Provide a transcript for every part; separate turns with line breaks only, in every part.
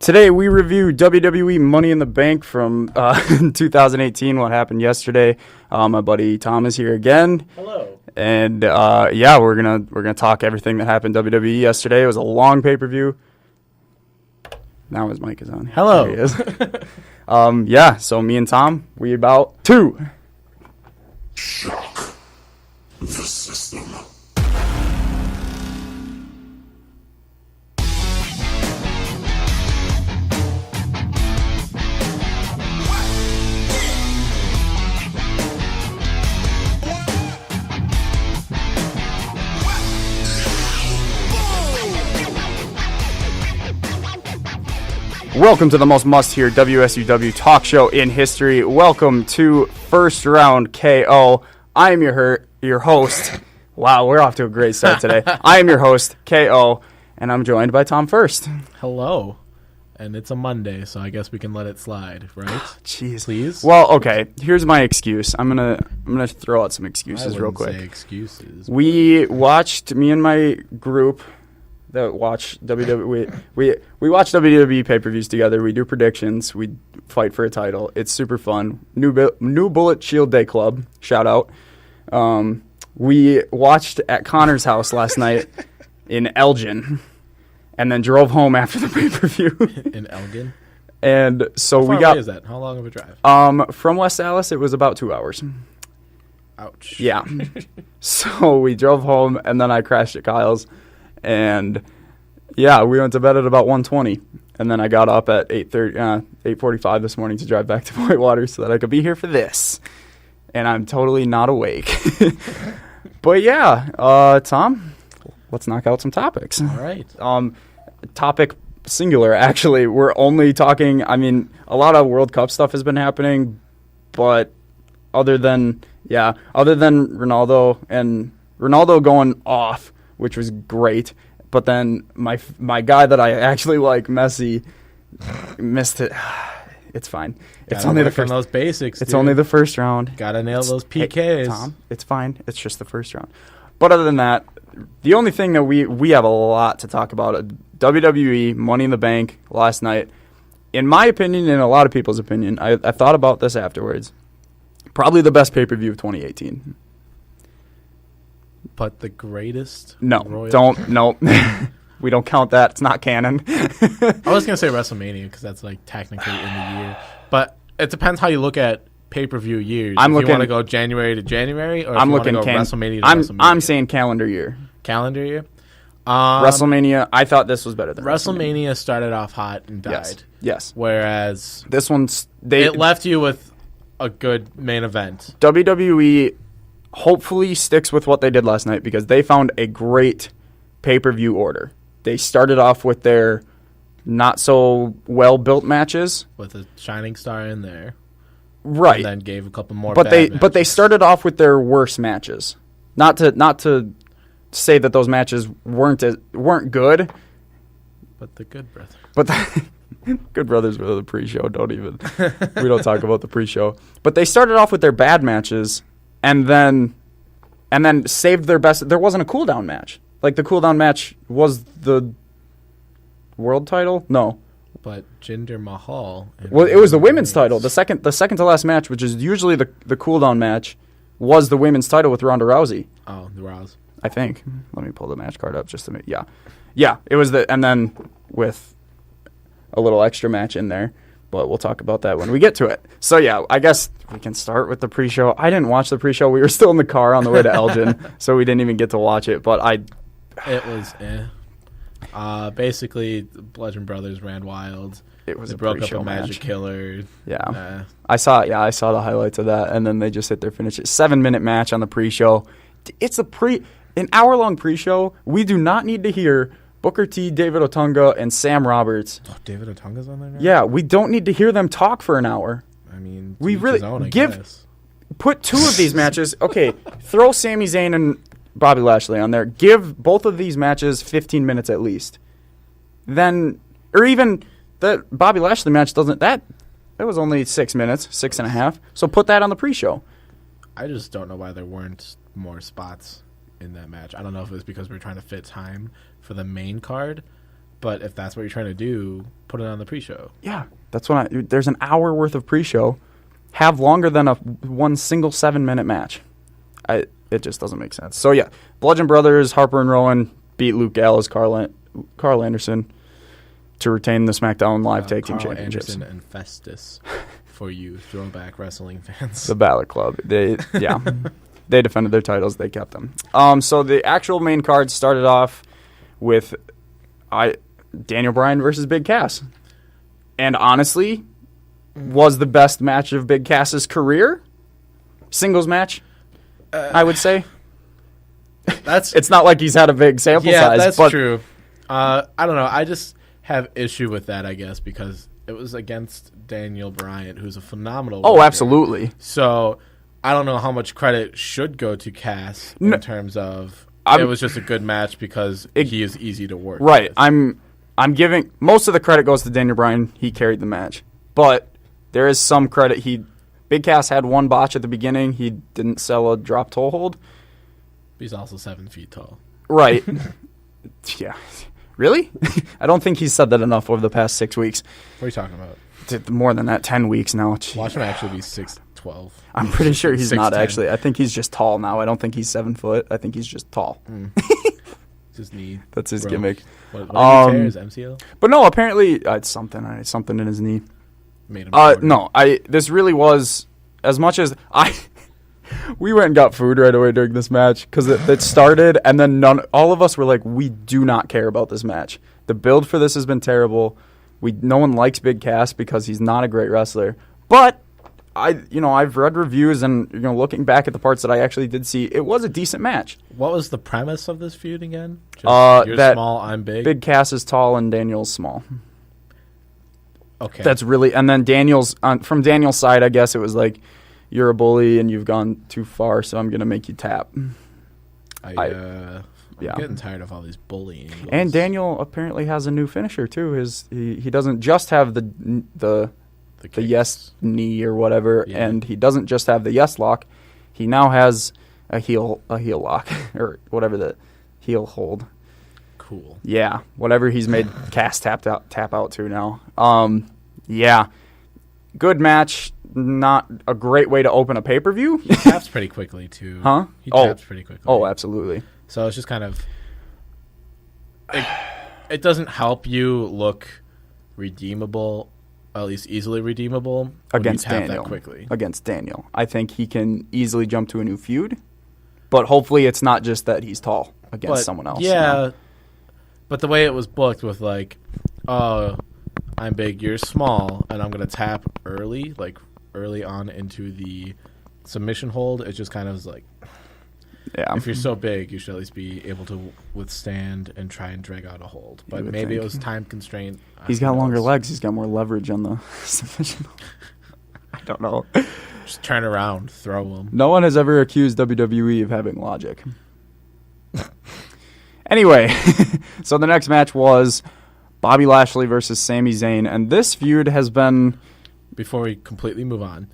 Today we review WWE Money in the Bank from 2018. What happened yesterday? My buddy Tom is here again.
Hello.
And we're gonna talk everything that happened WWE yesterday. It was a long pay-per-view. Now his mic is on.
Hello.
There he is. So me and Tom, we about to
shock the system.
Welcome to the most must-hear WSUW talk show in history. Welcome to First Round KO. I am your host. Wow, we're off to a great start today. I am your host, KO, and I'm joined by Tom Fuerst.
Hello. And it's a Monday, so I guess we can let it slide, right?
Jeez.
Please?
Well, okay, here's my excuse. I'm gonna throw out some excuses real quick.
Say excuses.
We watched, me and my group that watch WWE. We watch WWE pay-per-views together. We do predictions. We fight for a title. It's super fun. New Bullet Shield Day Club. Shout out. We watched at Connor's house last night in Elgin, and then drove home after the pay-per-view.
In Elgin?
And so
How far
we got.
away is that? How long of a drive?
From West Allis, it was about 2 hours.
Ouch.
Yeah. So we drove home, and then I crashed at Kyle's. And, yeah, we went to bed at about 1:20. And then I got up at 8:45 this morning to drive back to Whitewater so that I could be here for this. And I'm totally not awake. But, yeah, Tom, let's knock out some topics.
All right.
Topic singular, actually. We're only talking, I mean, a lot of World Cup stuff has been happening. But other than Ronaldo going off, which was great, but then my guy that I actually like, Messi, missed it. It's fine. It's only the first.
Those basics.
It's only the first round.
Gotta nail those PKs.
Hey, Tom, it's fine. It's just the first round. But other than that, the only thing that we have a lot to talk about: WWE Money in the Bank last night. In my opinion, and a lot of people's opinion, I thought about this afterwards. Probably the best pay-per-view of 2018.
But the greatest?
No. We don't count that. It's not canon.
I was going to say WrestleMania because that's like technically in the year. But it depends how you look at pay-per-view years. You want to go January to January, or if you want to go WrestleMania to WrestleMania?
I'm saying calendar year.
Calendar year?
WrestleMania, I thought this was better than
WrestleMania. Started off hot and died.
Yes.
Whereas
this one's...
it left you with a good main event.
WWE hopefully sticks with what they did last night because they found a great pay-per-view order. They started off with their not so well-built matches
with a shining star in there.
Right.
And then gave a couple more
but they started off with their worst matches. Not to say that those matches weren't good.
But the Good Brothers.
But Good Brothers were the pre-show. We don't talk about the pre-show. But they started off with their bad matches and then saved their best. There wasn't a cool-down match. Like, the cool-down match was the world title? No.
But Jinder Mahal.
Well, it was the women's title. The second to last match, which is usually the cool-down match, was the women's title with Ronda Rousey.
Oh, the Rouse.
I think. Let me pull the match card up just to make. Yeah. Yeah, it was and then with a little extra match in there. But we'll talk about that when we get to it. So, yeah, I guess we can start with the pre-show. I didn't watch the pre-show. We were still in the car on the way to Elgin, so we didn't even get to watch it. But
it was basically, the Bludgeon Brothers ran wild.
It was
they
a
broke
pre-show
up a Magic
match.
Killer.
Yeah. I saw the highlights of that, and then they just hit their finish. 7-minute match on the pre-show. It's an hour-long pre-show. We do not need to hear Booker T, David Otunga, and Sam Roberts.
Oh, David Otunga's on there now?
Yeah, we don't need to hear them talk for an hour.
I mean,
we really
guess.
Put two of these matches. Okay, throw Sami Zayn and Bobby Lashley on there. Give both of these matches 15 minutes at least. Then, or even the Bobby Lashley match it was only 6 minutes, 6.5. So put that on the pre-show.
I just don't know why there weren't more spots in that match. I don't know if it was because we were trying to fit time for the main card, But if that's what you're trying to do, put it on the pre-show.
Yeah, that's what there's an hour worth of pre-show. Have longer than one single 7-minute match. It just doesn't make sense. So, yeah, Bludgeon Brothers, Harper and Rowan beat Luke Gallows, Carl Anderson to retain the SmackDown Live Tag Team Championships.
Anderson and Festus for you throwback wrestling fans.
The Balor Club. They defended their titles. They kept them. So the actual main card started off with Daniel Bryan versus Big Cass. And honestly, was the best match of Big Cass's career. Singles match, I would say. It's not like he's had a big sample size.
Yeah, that's true. I don't know. I just have issue with that, I guess, because it was against Daniel Bryan, who's a phenomenal worker.
Absolutely.
So I don't know how much credit should go to Cass in terms of it was just a good match because he is easy to work
with.
I'm
giving most of the credit goes to Daniel Bryan. He carried the match. But there is some credit. Big Cass had one botch at the beginning. He didn't sell a drop toe hold.
He's also 7 feet tall.
Right. Yeah. Really? I don't think he's said that enough over the past 6 weeks.
What are you talking about?
More than that, 10 weeks now.
Watch him actually be 6'12".
I'm pretty sure he's
6'10".
not actually. I think he's just tall now. I don't think he's 7 foot. I think he's just tall.
His knee.
That's his gimmick.
What did he tear? His MCL?
But no, apparently it's something in his knee.
Made him
no, this really was, as much as we went and got food right away during this match because it started, and then all of us were like, we do not care about this match. The build for this has been terrible. No one likes Big Cass because he's not a great wrestler. But I've read reviews and looking back at the parts that I actually did see, it was a decent match.
What was the premise of this feud again? You're small, I'm big.
Big Cass is tall and Daniel's small.
Okay.
That's really, and then from Daniel's side, I guess it was like, you're a bully and you've gone too far, so I'm going to make you tap.
I'm getting tired of all these bullying.
And Daniel apparently has a new finisher too. He doesn't just have the yes knee or whatever, and he doesn't just have the yes lock. He now has a heel lock or whatever, the heel hold.
Cool.
Yeah, whatever he's made Cass tap out to now. Yeah, good match. Not a great way to open a pay-per-view.
He taps pretty quickly too.
Huh?
He taps pretty quickly.
Oh, absolutely.
So it's just kind of it doesn't help you look redeemable, at least easily redeemable
against Daniel. Against Daniel, I think he can easily jump to a new feud, but hopefully it's not just that he's tall against someone else.
Yeah, but the way it was booked with like, I'm big, you're small, and I'm gonna tap early on into the submission hold. It just kind of was like, if you're so big, you should at least be able to withstand and try and drag out a hold. But maybe it was time constraint.
He's got longer legs. He's got more leverage on the submission. I don't know.
Just turn around, throw him.
No one has ever accused WWE of having logic. Anyway, so the next match was Bobby Lashley versus Sami Zayn, and this feud has been...
Before we completely move on,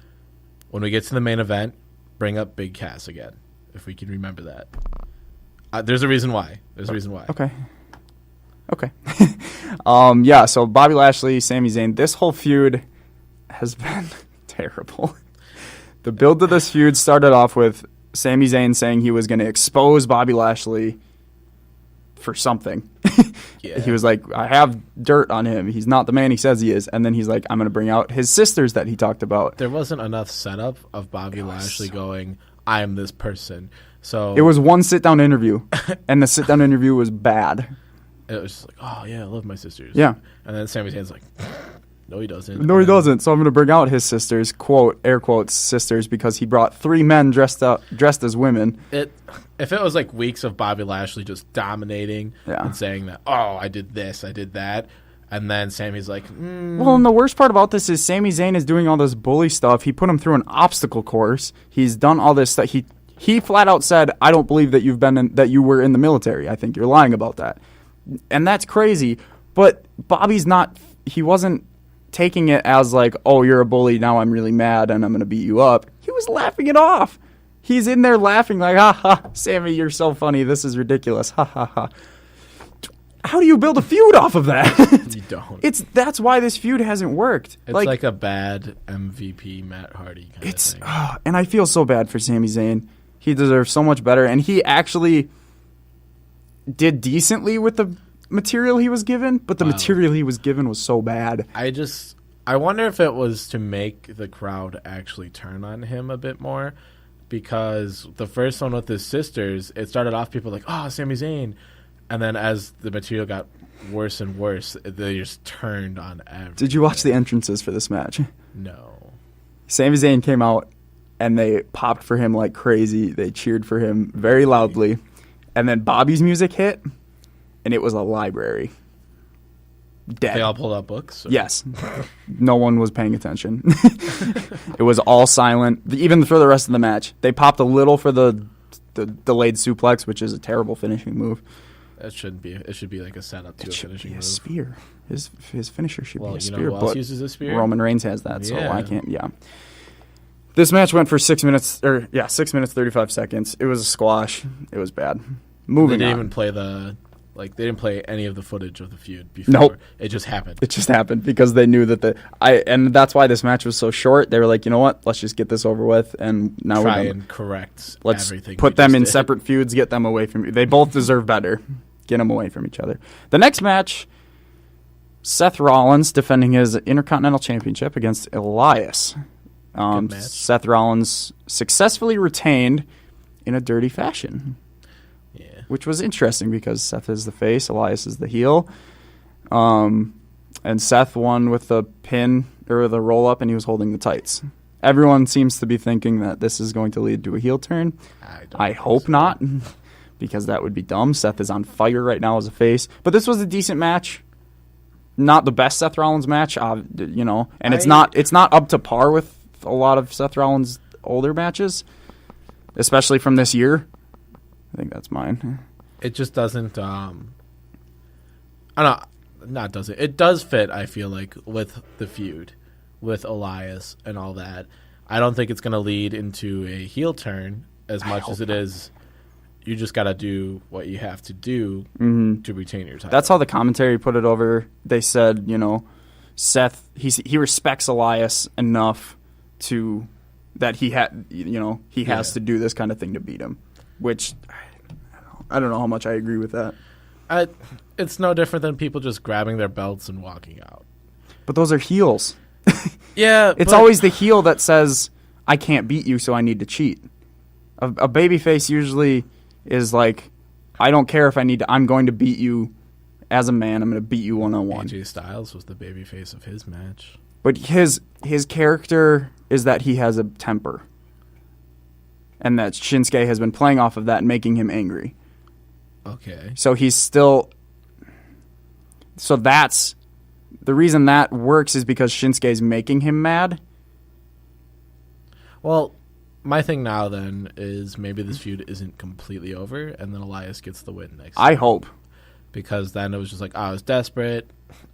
when we get to the main event, bring up Big Cass again, if we can remember that. There's a reason why.
Okay. Yeah, so Bobby Lashley, Sami Zayn, this whole feud has been terrible. The build to this feud started off with Sami Zayn saying he was going to expose Bobby Lashley for something.
Yeah.
He was like, I have dirt on him. He's not the man he says he is. And then he's like, I'm going to bring out his sisters that he talked about.
There wasn't enough setup of Bobby Lashley going, I am this person. So
it was one sit-down interview, and the sit-down interview was bad.
It was just like, oh, yeah, I love my sisters.
Yeah.
And then Sami Zayn's like, no, he doesn't.
No, he doesn't. So I'm going to bring out his sisters, quote, air quotes, sisters, because he brought 3 men dressed as women.
If it was like weeks of Bobby Lashley just dominating and saying that, oh, I did this, I did that, and then Sami's like,
Well, and the worst part about this is Sami Zayn is doing all this bully stuff. He put him through an obstacle course. He's done all this stuff. He flat out said, I don't believe that you were in the military. I think you're lying about that. And that's crazy. But Bobby's not, he wasn't taking it as like, oh, you're a bully, now I'm really mad and I'm going to beat you up. He was laughing it off. He's in there laughing like, ha ha, Sammy, you're so funny. This is ridiculous. Ha ha ha. how do you build a feud off of that?
You don't.
That's why this feud hasn't worked.
It's like a bad MVP Matt Hardy kind of thing.
And I feel so bad for Sami Zayn. He deserves so much better, and he actually did decently with the material he was given, but the material he was given was so bad.
I wonder if it was to make the crowd actually turn on him a bit more, because the first one with his sisters, it started off people like, oh, Sami Zayn. And then as the material got worse and worse, they just turned on everything.
Did you watch the entrances for this match?
No.
Sami Zayn came out, and they popped for him like crazy. They cheered for him very loudly. And then Bobby's music hit, and it was a library. Dead.
They all pulled out books? Or?
Yes. No one was paying attention. It was all silent, even for the rest of the match. They popped a little for the delayed suplex, which is a terrible finishing move.
It shouldn't be. It should be like a setup to a finishing move.
It should be a spear. His finisher should be a spear.
You know who else uses a spear?
Roman Reigns has that, so I can't. Yeah. This match went for 6 minutes, 6 minutes 35 seconds. It was a squash. It was bad. Moving
They didn't
on.
even play they didn't play any of the footage of the feud before.
Nope.
It just happened.
It just happened because they knew that and that's why this match was so short. They were like, you know what? Let's just get this over with, and now
Try and correct
let's
everything.
put them in separate feuds, get them away from you. They both deserve better. Get them away from each other. The next match, Seth Rollins defending his Intercontinental Championship against Elias.
Good match.
Seth Rollins successfully retained in a dirty fashion.
Yeah.
Which was interesting because Seth is the face, Elias is the heel. And Seth won with the pin or the roll up, and he was holding the tights. Everyone seems to be thinking that this is going to lead to a heel turn. I hope not, because that would be dumb. Seth is on fire right now as a face. But this was a decent match. Not the best Seth Rollins match, and it's not up to par with a lot of Seth Rollins' older matches, especially from this year. I think that's mine.
It just doesn't. I don't know. Not does it. It does fit. I feel like with the feud with Elias and all that. I don't think it's going to lead into a heel turn as much as it is. You just got to do what you have to do to retain your title.
That's how the commentary put it over. They said, Seth he respects Elias enough that he has to do this kind of thing to beat him, which I don't know how much I agree with that.
It's no different than people just grabbing their belts and walking out.
But those are heels.
Yeah,
it's always the heel that says, "I can't beat you, so I need to cheat." A babyface usually is like, "I don't care if I need to. I'm going to beat you as a man. I'm going to beat you one-on-one."
AJ Styles was the babyface of his match.
But his character is that he has a temper. And that Shinsuke has been playing off of that and making him angry.
Okay.
So he's still... So that's... The reason that works is because Shinsuke's making him mad.
Well, my thing now then is maybe this feud isn't completely over and then Elias gets the win next
I
time.
hope.
Because then it was just like, I was desperate.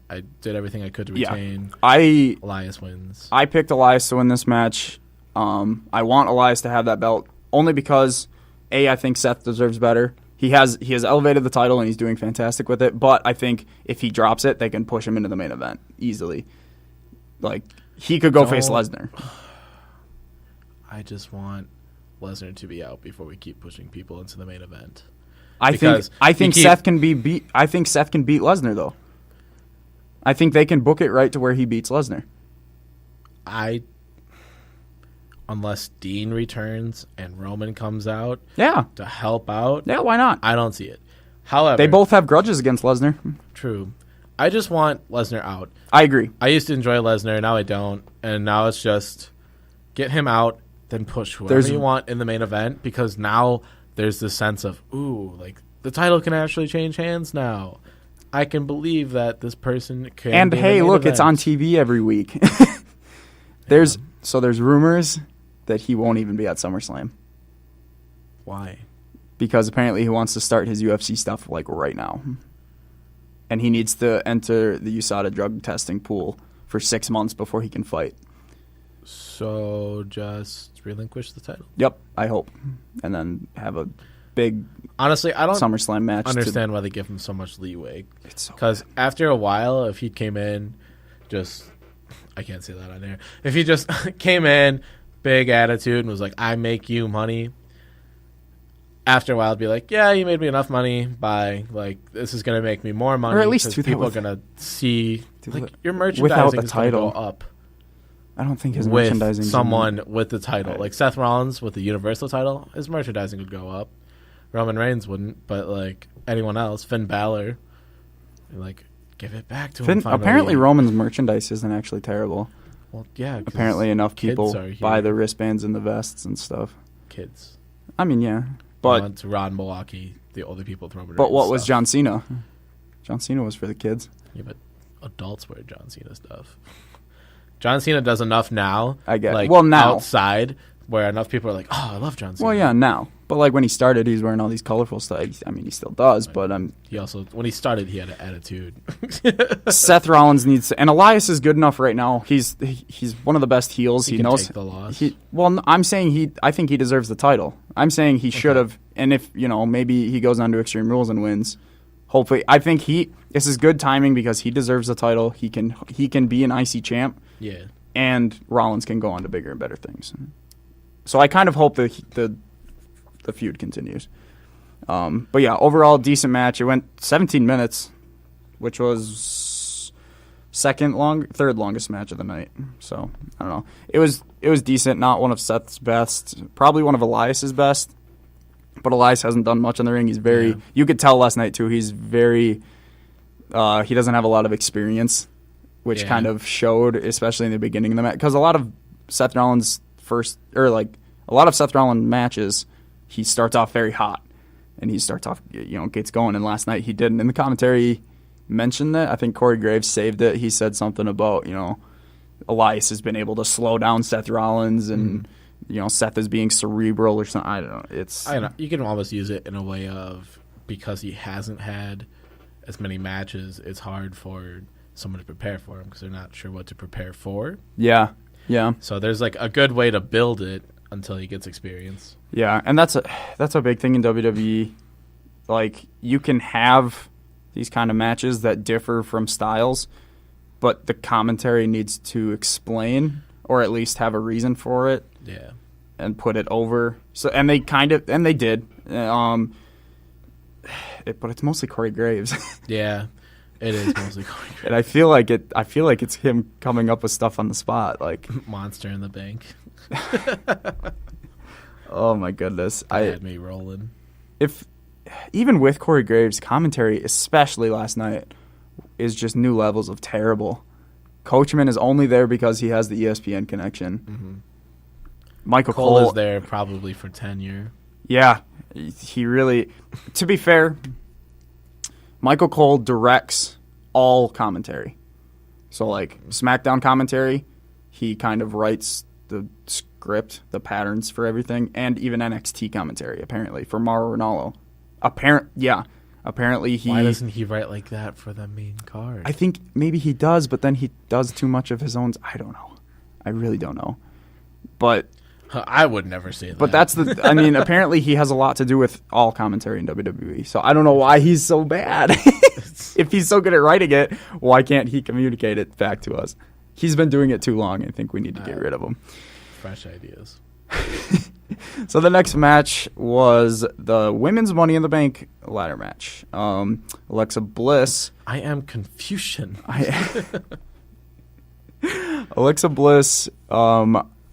I did everything I could to retain. Elias wins.
I picked Elias to win this match. I want Elias to have that belt only because, I think Seth deserves better. He has elevated the title and he's doing fantastic with it. But I think if he drops it, they can push him into the main event easily. Like he could go face Lesnar.
I just want Lesnar to be out before we keep pushing people into the main event.
I think Seth can beat Lesnar though. I think they can book it right to where he beats Lesnar.
Unless Dean returns and Roman comes out to help out.
Yeah, why not?
I don't see it. However,
they both have grudges against Lesnar.
True. I just want Lesnar out.
I agree.
I used to enjoy Lesnar, now I don't. And now it's just get him out, then push whoever you want in the main event, because now there's this sense of, ooh, like the title can actually change hands now. I can believe that this person can.
And
be in
hey,
the main
look,
event.
it's on TV every week. There's rumors that he won't even be at SummerSlam.
Why?
Because apparently he wants to start his UFC stuff like right now. And he needs to enter the USADA drug testing pool for 6 months before he can fight.
So just relinquish the title?
Yep, I hope. And then have a big
Honestly, I don't
SummerSlam match.
understand why they give him so much leeway.
It's so
Because after a while, if he came in, I can't say that on air. If he just came in, big attitude, and was like, I make you money. After a while, I'd be like, yeah, you made me enough money by, like, this is going to make me more money.
Or at least
'cause
do that
people are
with-
going to see, like, your
without
merchandising
the
is going to go
title.
up
I don't think his
with
merchandising.
someone with the title.
Right.
Like, Seth Rollins with the Universal title, his merchandising would go up. Roman Reigns wouldn't, but, like, anyone else, Finn Balor, like, give it back to him. Finally.
Apparently, Roman's merchandise isn't actually terrible.
Well, yeah. 'cause
Apparently, enough
kids
people
are
buy
here.
the wristbands and the vests and stuff.
Kids.
I mean, yeah,
But
but
to Ron Milwaukee, the older people with Roman
but
Reigns
what was
stuff.
John Cena? John Cena was for the kids.
Yeah, but adults wear John Cena stuff. John Cena does enough now.
I guess.
Like,
Well, now.
outside where enough people are like, oh, I love John Cena.
Well, yeah, now. But like when he started, he's wearing all these colorful stuff. I mean, he still does, but
He also, when he started, he had an attitude.
Seth Rollins needs to, and Elias is good enough right now. He's one of the best heels.
He
He
can
knows
take the loss.
I'm saying I think he deserves the title. I'm saying he should have. And if maybe he goes on to Extreme Rules and wins. Hopefully, I think this is good timing because he deserves the title. He can be an IC champ,
Yeah.
and Rollins can go on to bigger and better things. So I kind of hope the feud continues. But yeah, overall decent match. It went 17 minutes, which was third longest match of the night. So I don't know. It was decent. Not one of Seth's best. Probably one of Elias's best. But Elias hasn't done much in the ring. He's very.
Yeah.
You could tell last night too. He's very. He doesn't have a lot of experience, which kind of showed, especially in the beginning of the match. Because a lot of Seth Rollins matches, he starts off very hot, and he starts off, gets going. And last night he didn't. And the commentary mentioned that. I think Corey Graves saved it. He said something about Elias has been able to slow down Seth Rollins, and Seth is being cerebral or something. I don't know.
I don't know. You can almost use it in a way of, because he hasn't had as many matches, it's hard for someone to prepare for him because they're not sure what to prepare for.
Yeah.
So there's like a good way to build it until he gets experience.
Yeah, and that's a big thing in WWE. Like, you can have these kind of matches that differ from styles, but the commentary needs to explain or at least have a reason for it.
Yeah.
And put it over. So and they did. But it's mostly Corey Graves.
Yeah. It is mostly Corey Graves.
And I feel like it's him coming up with stuff on the spot, like
Monster in the Bank.
oh my goodness.
Had me rolling.
Even with Corey Graves, commentary, especially last night, is just new levels of terrible. Coachman is only there because he has the ESPN connection.
Mm-hmm.
Michael
Cole
Cole
is there probably for tenure.
Yeah, he really. To be fair, Michael Cole directs all commentary. So, like, SmackDown commentary, he kind of writes the script, the patterns for everything, and even NXT commentary, apparently, for Mauro Ranallo. Apparently he...
Why doesn't he write like that for the main card?
I think maybe he does, but then he does too much of his own... I don't know. I really don't know. But...
I would never say that.
But that's the... I mean, apparently he has a lot to do with all commentary in WWE, so I don't know why he's so bad. If he's so good at writing it, why can't he communicate it back to us? He's been doing it too long. I think we need to get rid of him.
Fresh ideas.
So the next match was the Women's Money in the Bank ladder match. Alexa Bliss.
I am Confucian.
Alexa Bliss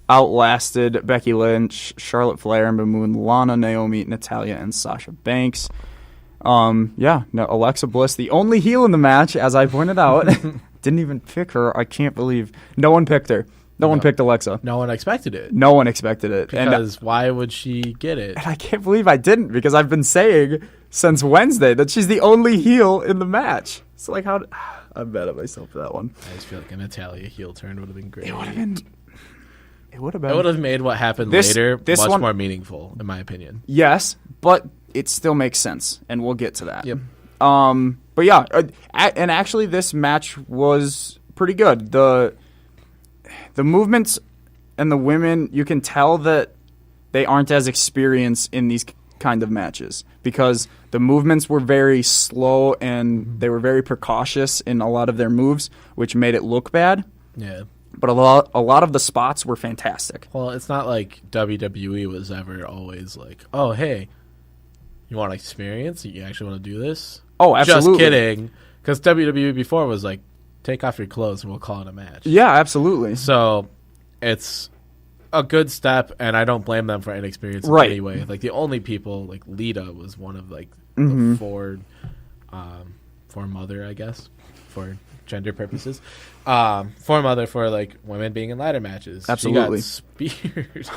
outlasted Becky Lynch, Charlotte Flair, Ember Moon, Lana, Naomi, Natalya, and Sasha Banks. Alexa Bliss, the only heel in the match, as I pointed out. Didn't even pick her. I can't believe. No one picked her. No one picked Alexa.
No one expected it.
No one expected it.
Because why would she get it?
And I can't believe I didn't, because I've been saying since Wednesday that she's the only heel in the match. So, like, I'm mad at myself for that one.
I just feel like a Natalya heel turn would have been great.
It would have been. It would have been.
It would have made what happened later much more meaningful, in my opinion.
Yes, but it still makes sense, and we'll get to that.
Yep.
But yeah, and actually this match was pretty good. The movements and the women, you can tell that they aren't as experienced in these kind of matches because the movements were very slow and they were very precautious in a lot of their moves, which made it look bad.
Yeah.
But a lot of the spots were fantastic.
Well, it's not like WWE was ever always like, oh, hey, you want experience? You actually want to do this?
Oh, absolutely.
Just kidding. Because WWE before was like, take off your clothes and we'll call it a match.
Yeah, absolutely.
So it's a good step, and I don't blame them for inexperience in any way. Like, the only people, like, Lita was one of, like, the four mother, I guess, for gender purposes. For mother for, like, women being in ladder matches.
Absolutely.
She got speared.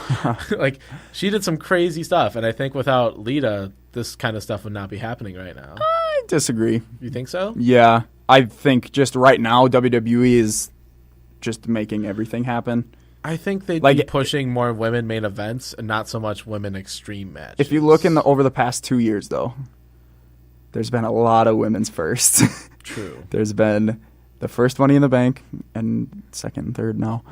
Like, she did some crazy stuff, and I think without Lita, this kind of stuff would not be happening right now.
I disagree.
You think so?
Yeah. I think just right now, WWE is just making everything happen.
I think they'd
like,
be pushing more women main events and not so much women extreme matches.
If you look over the past 2 years, though, there's been a lot of women's firsts.
True.
There's been the first Money in the Bank and second and third now.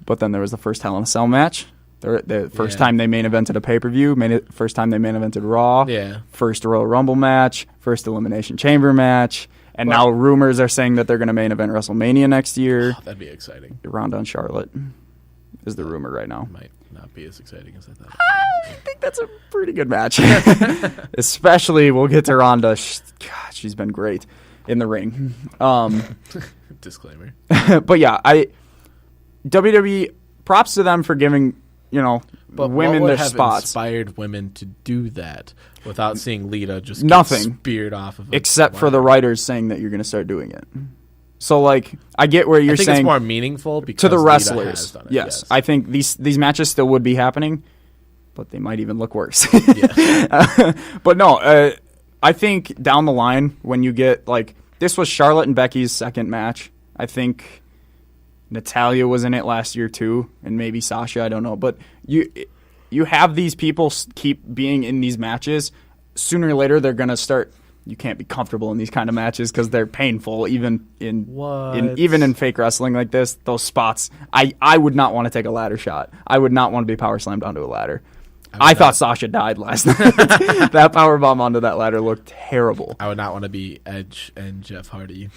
But then there was the first Hell in a Cell match. The first time they main evented a pay-per-view. First time they main evented Raw.
Yeah.
First Royal Rumble match. First Elimination Chamber match. And now rumors are saying that they're going to main event WrestleMania next year.
Oh, that'd be exciting.
Ronda and Charlotte is the rumor right now.
Might not be as exciting as I thought.
I think that's a pretty good match. Especially, we'll get to Ronda. God, she's been great in the ring.
Disclaimer.
But yeah, WWE, props to them for giving, women their spots.
Inspired women to do that without seeing Lita just
nothing
get speared off of
except for the writers saying that you're going to start doing it. So, like, I get where you're saying.
It's more meaningful because
to the
Lita
wrestlers.
Has done it,
yes, I think these matches still would be happening, but they might even look worse. But no, I think down the line when you get this was Charlotte and Becky's second match. I think Natalya was in it last year too, and maybe Sasha. I don't know, but you have these people keep being in these matches. Sooner or later, they're gonna start. You can't be comfortable in these kind of matches because they're painful, even in fake wrestling like this. Those spots, I would not want to take a ladder shot. I would not want to be power slammed onto a ladder. I thought Sasha died last night. That power bomb onto that ladder looked terrible.
I would not want to be Edge and Jeff Hardy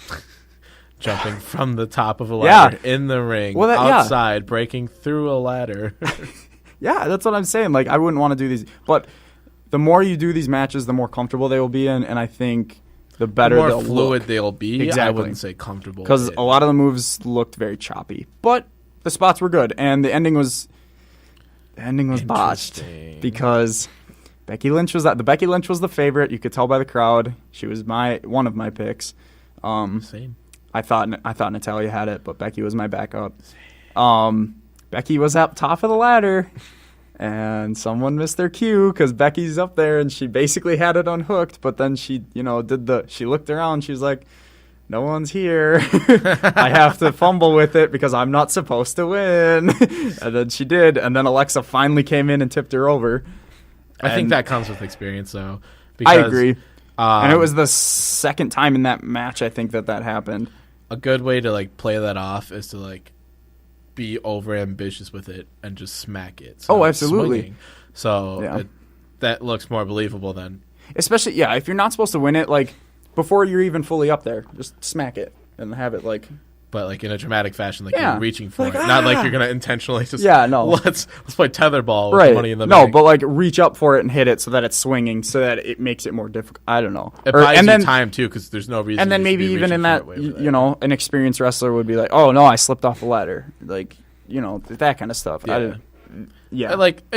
jumping from the top of a ladder in the ring, outside, breaking through a ladder.
Yeah, that's what I'm saying. Like, I wouldn't want to do these, but the more you do these matches, the more comfortable they will be in, and I think the better
the more
they'll
fluid
look.
They'll be.
Exactly.
I wouldn't say comfortable
because a lot of the moves looked very choppy, but the spots were good, and the ending was botched because Becky Lynch was the Becky Lynch was the favorite. You could tell by the crowd. She was one of my picks.
Same.
I thought Natalya had it, but Becky was my backup. Becky was up top of the ladder. And someone missed their cue because Becky's up there and she basically had it unhooked. But then she, she looked around. She was like, no one's here. I have to fumble with it because I'm not supposed to win. And then she did. And then Alexa finally came in and tipped her over.
I think that comes with experience, though.
I agree. And it was the second time in that match, I think, that happened.
A good way to, play that off is to, be over ambitious with it and just smack it. So
absolutely.
Swinging. So that looks more believable then.
Especially, if you're not supposed to win it, before you're even fully up there, just smack it and have it
But in a dramatic fashion, you're reaching for it, not you're gonna intentionally just. Let's play tetherball with Money in the Bank.
No, but reach up for it and hit it so that it's swinging, so that it makes it more difficult. I don't know.
It buys you time too, because there's no reason.
And then maybe even in that, an experienced wrestler would be like, "Oh no, I slipped off the ladder," that kind of stuff.
It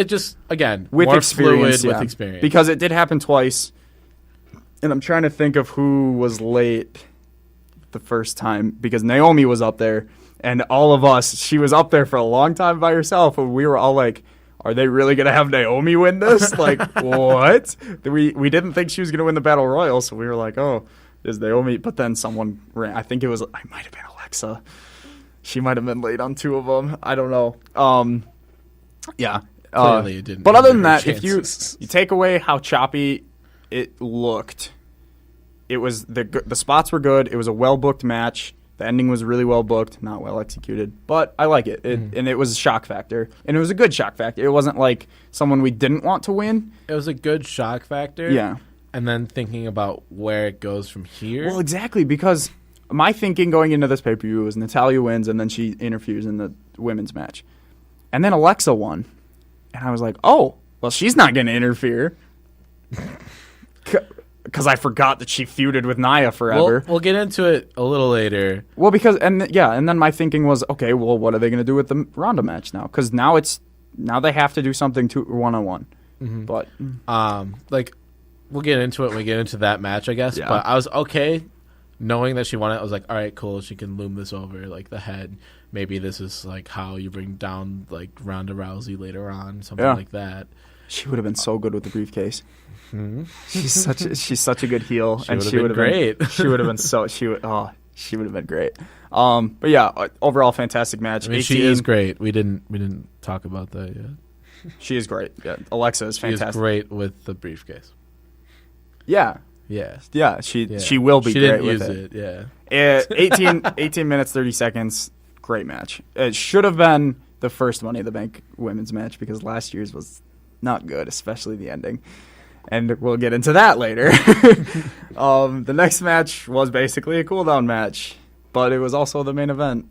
just with
more
experience,
fluid with experience, because it did happen twice, and I'm trying to think of who was late the first time, because Naomi was up there and all of us, she was up there for a long time by herself, and we were all like, are they really going to have Naomi win this? What? We didn't think she was going to win the Battle Royal, so we were like, oh, is Naomi? But then someone ran. I think I might have been Alexa. She might have been late on two of them. I don't know.
Clearly it didn't.
But other than that, if you take away how choppy it looked, it was the spots were good. It was a well-booked match The ending was really well booked, not well executed, but I like it. And it was a shock factor, and it was a good shock factor. It wasn't like someone we didn't want to win.
It was a good shock factor.
Yeah.
And then thinking about where it goes from here.
Well, exactly, because my thinking going into this pay-per-view was Natalya wins, and then she interferes in the women's match. And then Alexa won. And I was like, oh, well, she's not going to interfere. Because I forgot that she feuded with Nia forever.
We'll get into it a little later.
Well, because, and then my thinking was, okay, well, what are they going to do with the Ronda match now? Because now they have to do something one-on-one.
Mm-hmm.
But,
we'll get into it when we get into that match, I guess.
Yeah.
But I was okay knowing that she won it. I was like, all right, cool. She can loom this over, like, the head. Maybe this is, like, how you bring down, like, Ronda Rousey later on, something like that.
She would have been so good with the briefcase.
Mm-hmm.
She's such a good heel.
She would have been great.
She would have been she would have been great. But yeah, overall fantastic match.
I mean, she is great. We didn't talk about that yet.
She is great. Yeah, Alexa is fantastic.
She is great with the briefcase.
Yeah.
Yeah.
Yeah, she will be
she
great
didn't
with
use
it.
Yeah.
18 minutes 30 seconds. Great match. It should have been the first Money in the Bank women's match because last year's was not good, especially the ending. And we'll get into that later. The next match was basically a cool-down match, but it was also the main event.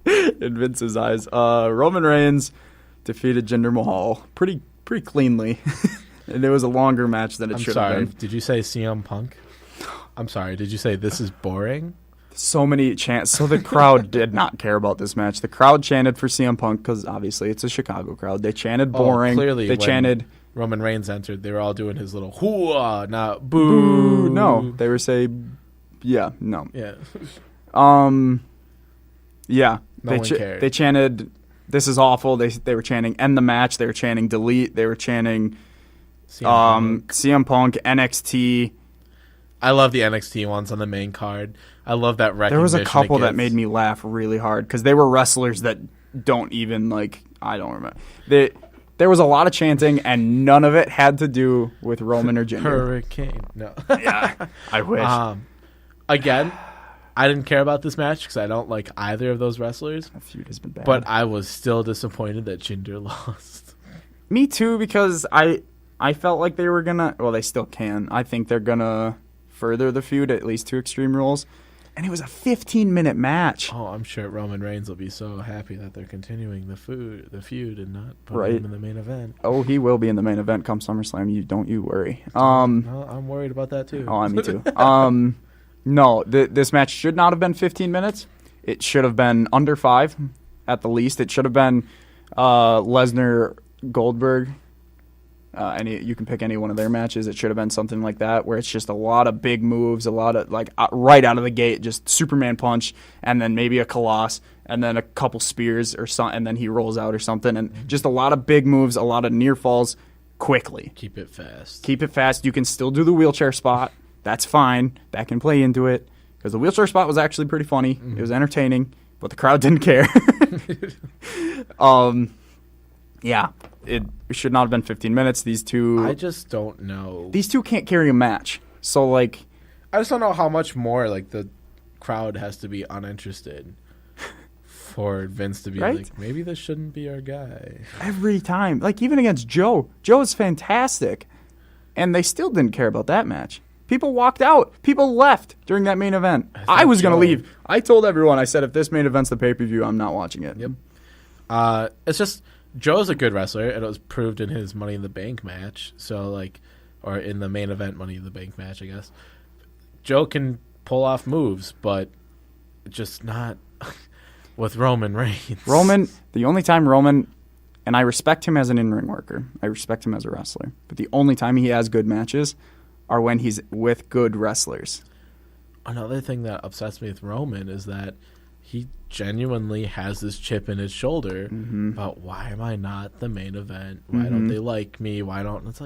In Vince's eyes. Roman Reigns defeated Jinder Mahal pretty cleanly. And it was a longer match than it should have been.
Did you say CM Punk? I'm sorry. Did you say this is boring?
So many chants. So the crowd did not care about this match. The crowd chanted for CM Punk because obviously it's a Chicago crowd. They chanted boring.
Clearly,
they chanted
Roman Reigns entered. They were all doing his little hooah, not boo.
No, they were saying, yeah, no.
Yeah.
Yeah.
No one cared.
They chanted, "This is awful." They were chanting, "End the match." They were chanting, "Delete." They were chanting, CM Punk, NXT.
I love the NXT ones on the main card. I love that recognition.
There was a couple that made me laugh really hard because they were wrestlers that don't even I don't remember. There was a lot of chanting and none of it had to do with Roman or Jinder.
Hurricane. No.
Yeah, I wish.
Again, I didn't care about this match because I don't like either of those wrestlers.
That feud has been bad.
But I was still disappointed that Jinder lost.
Me too, because I felt like they were gonna. Well, they still can. I think they're gonna further the feud at least to Extreme Rules. And it was a 15-minute match.
Oh, I'm sure Roman Reigns will be so happy that they're continuing the feud and not putting him in the main event.
Oh, he will be in the main event come SummerSlam. Don't you worry.
No, I'm worried about that too.
Oh, me too. No, this match should not have been 15 minutes. It should have been under 5 at the least. It should have been Lesnar Goldberg. You can pick any one of their matches. It should have been something like that, where it's just a lot of big moves, a lot of right out of the gate, just Superman punch, and then maybe a Colossus, and then a couple spears or something, and then he rolls out or something, and just a lot of big moves, a lot of near falls, quickly.
Keep it fast.
Keep it fast. You can still do the wheelchair spot. That's fine. That can play into it because the wheelchair spot was actually pretty funny. Mm-hmm. It was entertaining, but the crowd didn't care. Yeah, it should not have been 15 minutes. These two...
I just don't know.
These two can't carry a match. So, I
just don't know how much more, the crowd has to be uninterested for Vince to be maybe this shouldn't be our guy.
Every time. Even against Joe. Joe is fantastic. And they still didn't care about that match. People walked out. People left during that main event. I was going to leave. I told everyone, I said, if this main event's the pay-per-view, I'm not watching it.
Yep. It's just... Joe's a good wrestler, and it was proved in his Money in the Bank match. So, or in the main event Money in the Bank match, I guess. Joe can pull off moves, but just not with Roman Reigns.
The only time Roman, and I respect him as an in-ring worker. I respect him as a wrestler. But the only time he has good matches are when he's with good wrestlers.
Another thing that upsets me with Roman is that he genuinely has this chip in his shoulder about why am I not the main event? Why don't they like me? It's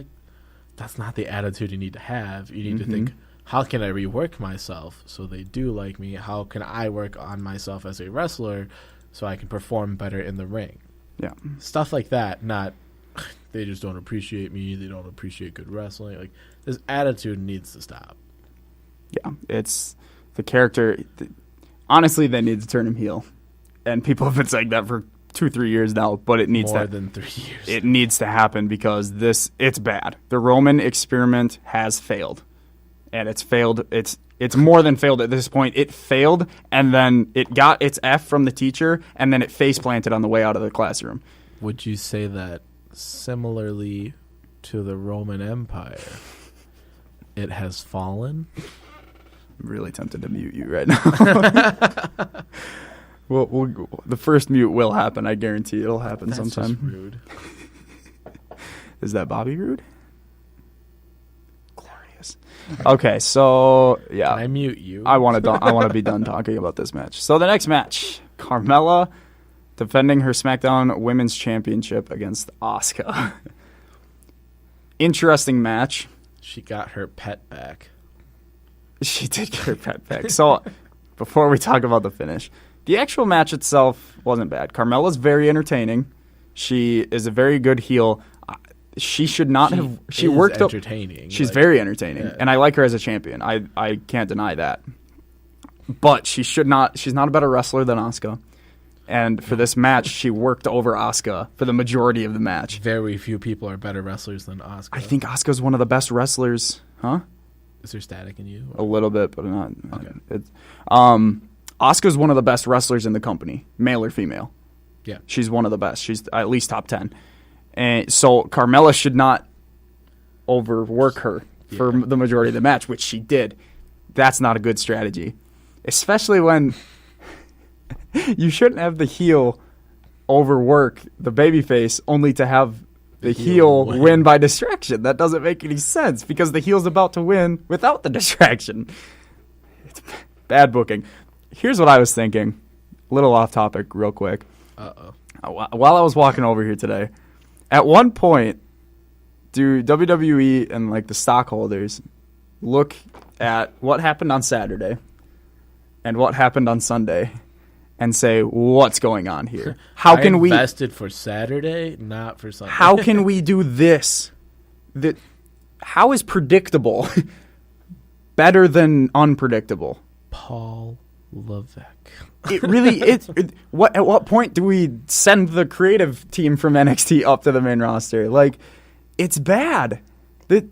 that's not the attitude you need to have. You need to think, how can I rework myself so they do like me? How can I work on myself as a wrestler so I can perform better in the ring?
Yeah.
Stuff like that, not they just don't appreciate me, they don't appreciate good wrestling. This attitude needs to stop.
Yeah, it's the character. Honestly, they need to turn him heel, and people have been saying that for 2-3 years now. But it needs
more than 3 years.
It needs to happen because it's bad. The Roman experiment has failed, and it's failed. It's more than failed at this point. It failed, and then it got its F from the teacher, and then it face planted on the way out of the classroom.
Would you say that similarly to the Roman Empire, it has fallen?
I'm really tempted to mute you right now. The first mute will happen. I guarantee it'll happen sometime.
Just rude.
Is that Bobby Roode? Glorious. Okay, so yeah,
Can I mute you?
I want to be done talking about this match. So the next match, Carmella defending her SmackDown Women's Championship against Asuka. Interesting match.
She got her pet back.
She did get her pet back. So before we talk about the finish, the actual match itself wasn't bad. Carmella's very entertaining. She is a very good heel. She should not have. She worked
entertaining.
She's very entertaining, and I like her as a champion. I can't deny that. But she should not. She's not a better wrestler than Asuka. And for this match, she worked over Asuka for the majority of the match.
Very few people are better wrestlers than Asuka.
I think Asuka's one of the best wrestlers. Huh?
Is there static in you?
A little bit, but not.
Okay.
Asuka's one of the best wrestlers in the company, male or female.
Yeah.
She's one of the best. She's at least top 10. And so Carmella should not overwork her for the majority of the match, which she did. That's not a good strategy, especially when you shouldn't have the heel overwork the babyface only to have the heel win by distraction. That doesn't make any sense because the heel's about to win without the distraction. It's bad booking. Here's what I was thinking. A little off topic real quick.
Uh-oh.
While I was walking over here today, at one point, do WWE and like the stockholders look at what happened on Saturday and what happened on Sunday and say, what's going on here? How can we
invested for Saturday, not for Sunday?
How can we do this? How is predictable better than unpredictable?
Paul Levesque.
It really at what point do we send the creative team from NXT up to the main roster? Like, it's bad. The